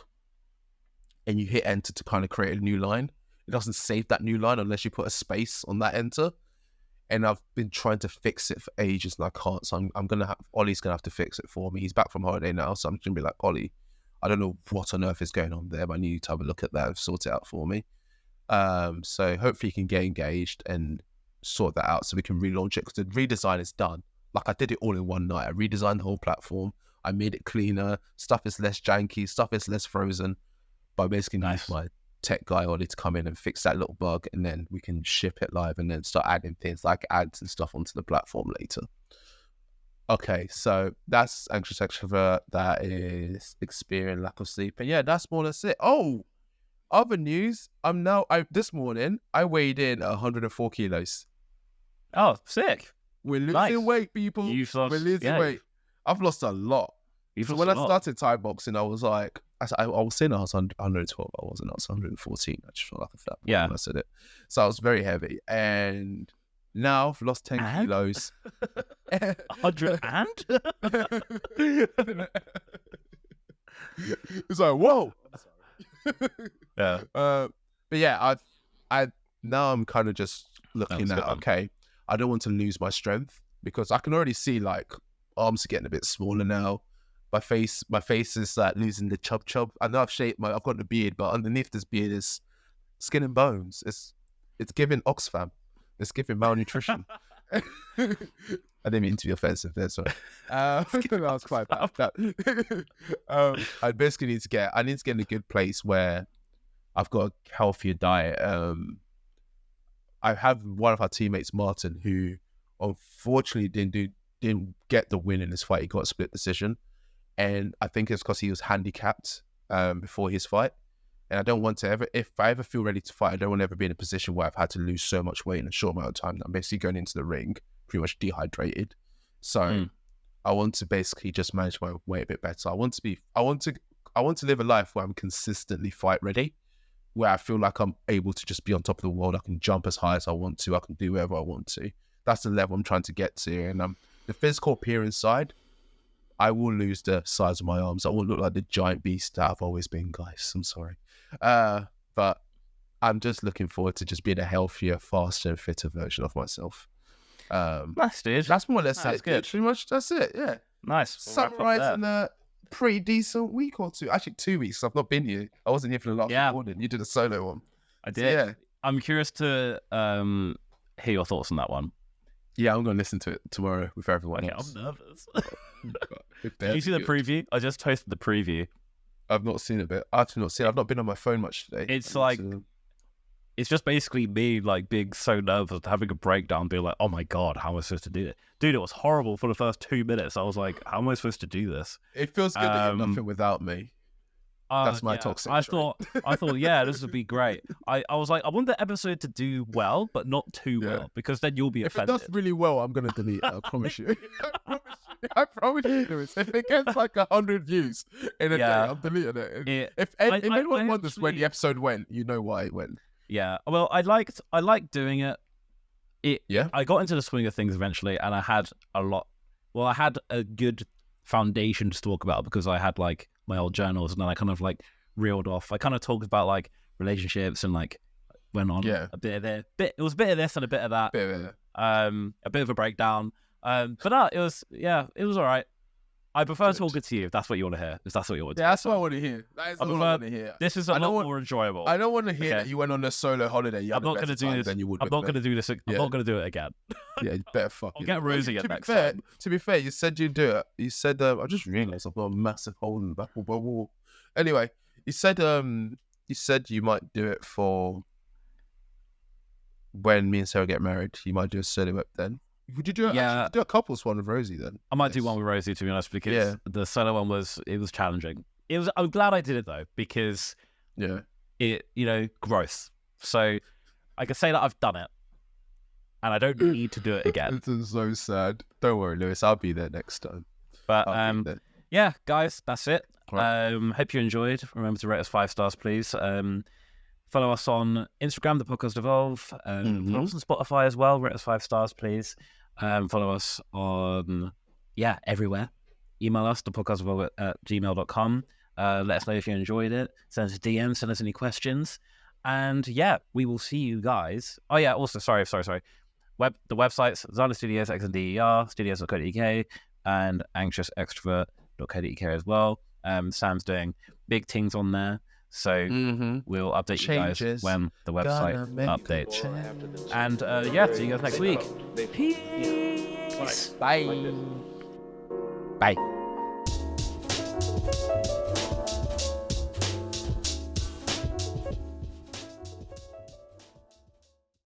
and you hit enter to kind of create a new line, it doesn't save that new line unless you put a space on that enter. And I've been trying to fix it for ages and I can't. So Ollie's going to have to fix it for me. He's back from holiday now. So I'm just going to be like, Ollie, I don't know what on earth is going on there, but I need you to have a look at that and sort it out for me. So hopefully you can get engaged and sort that out so we can relaunch it, because the redesign is done. Like, I did it all in one night. I redesigned the whole platform. I made it cleaner. Stuff is less janky. Stuff is less frozen. But I basically need my tech guy Ollie to come in and fix that little bug, and then we can ship it live and then start adding things like ads and stuff onto the platform later. Okay, so that's anxious extrovert. That is experiencing lack of sleep. And yeah, that's more or less it. Oh, other news. This morning, I weighed in 104 kilos. Oh, sick. We're losing weight, people. We're losing weight. I've lost a lot. So when I started Thai boxing, I was like, I was saying I was 112. I wasn't. I was 114. I just felt like a fat boy when I said it. So I was very heavy. And now I've lost 10 kilos. 100 and? It's like, whoa. Yeah. But yeah, now I'm kind of just looking at, okay, I don't want to lose my strength, because I can already see like arms are getting a bit smaller now. My face is like losing the chub. I know I've got the beard, but underneath this beard is skin and bones. It's giving Oxfam. It's giving malnutrition. I didn't mean to be offensive there, sorry. That was quite bad. I basically need to get in a good place where I've got a healthier diet. I have one of our teammates, Martin, who unfortunately didn't get the win in this fight. He got a split decision. And I think it's because he was handicapped before his fight. And I don't want to if I ever feel ready to fight, I don't want to ever be in a position where I've had to lose so much weight in a short amount of time that I'm basically going into the ring pretty much dehydrated. So I want to basically just manage my weight a bit better. I want to live a life where I'm consistently fight ready, where I feel like I'm able to just be on top of the world. I can jump as high as I want to. I can do whatever I want to. That's the level I'm trying to get to. And the physical appearance side, I will lose the size of my arms. I won't look like the giant beast that I've always been, guys. I'm sorry. But I'm just looking forward to just being a healthier, faster, and fitter version of myself. Nice, dude. That's more or less That's it. good. Pretty much, that's it. Yeah. Nice. Summarising a pretty decent week or two. Actually, 2 weeks. I've not been here. I wasn't here for the last recording. You did a solo one. I did. So, yeah. I'm curious to hear your thoughts on that one. Yeah, I'm going to listen to it tomorrow with everyone else. I'm nervous. Did you see the preview? I just posted the preview. I've not seen it, but I've not been on my phone much today. It's like, it's just basically me like being so nervous, having a breakdown, being like, oh my God, how am I supposed to do it? Dude, it was horrible for the first 2 minutes. I was like, how am I supposed to do this? It feels good that you're nothing without me. That's my toxic. I thought, yeah, this would be great. I was like, I want the episode to do well, but not too well, because then you'll be offended. If it does really well, I'm going to delete it. I promise you. I promise you, Lewis. If it gets like 100 views in a day, I'm deleting it. If anyone wonders when the episode went, you know why it went. Yeah. Well, I liked doing it. I got into the swing of things eventually, and I had a good foundation to talk about because I had like my old journals, and then I kind of like reeled off. I kind of talked about like relationships and like went on a bit of there. It was a bit of this and a bit of that. A bit of a breakdown. But no, it was all right. I prefer talking to you if that's what you want to hear. If that's what you want to hear. That's what I want to hear. That is what I want to hear. This is a lot more enjoyable. I don't want to hear that you went on a solo holiday. I'm not going to do this. I'm not going to do this. I'm not going to do it again. Yeah, you better fuck I'll get Rosie at next time. time. To be fair, you said you'd do it. You said, I just realised I've got a massive hole in the back of my wall. Anyway, you said you might do it for when me and Sarah get married. You might do a solo ep then. Would you do it? Yeah, do a couples one with Rosie then. I might do one with Rosie, to be honest, because the solo one was challenging. I'm glad I did it though, because growth. So I can say that I've done it, and I don't need to do it again. This is so sad. Don't worry, Lewis. I'll be there next time. But yeah, guys, that's it. Right. Hope you enjoyed. Remember to rate us 5 stars, please. Follow us on Instagram, The Podcast Evolve. Follow us on Spotify as well. Rate us 5 stars, please. Follow us on, everywhere. Email us, thepodcastevolve@gmail.com. Let us know if you enjoyed it. Send us a DM, send us any questions. And we will see you guys. Oh yeah, also, sorry. The websites, Zana Studios, XNDER, studios.co.uk, and anxiousextrovert.co.uk as well. Sam's doing big things on there. So we'll update you guys when the website updates. And see you guys next week. Peace. Bye. Bye.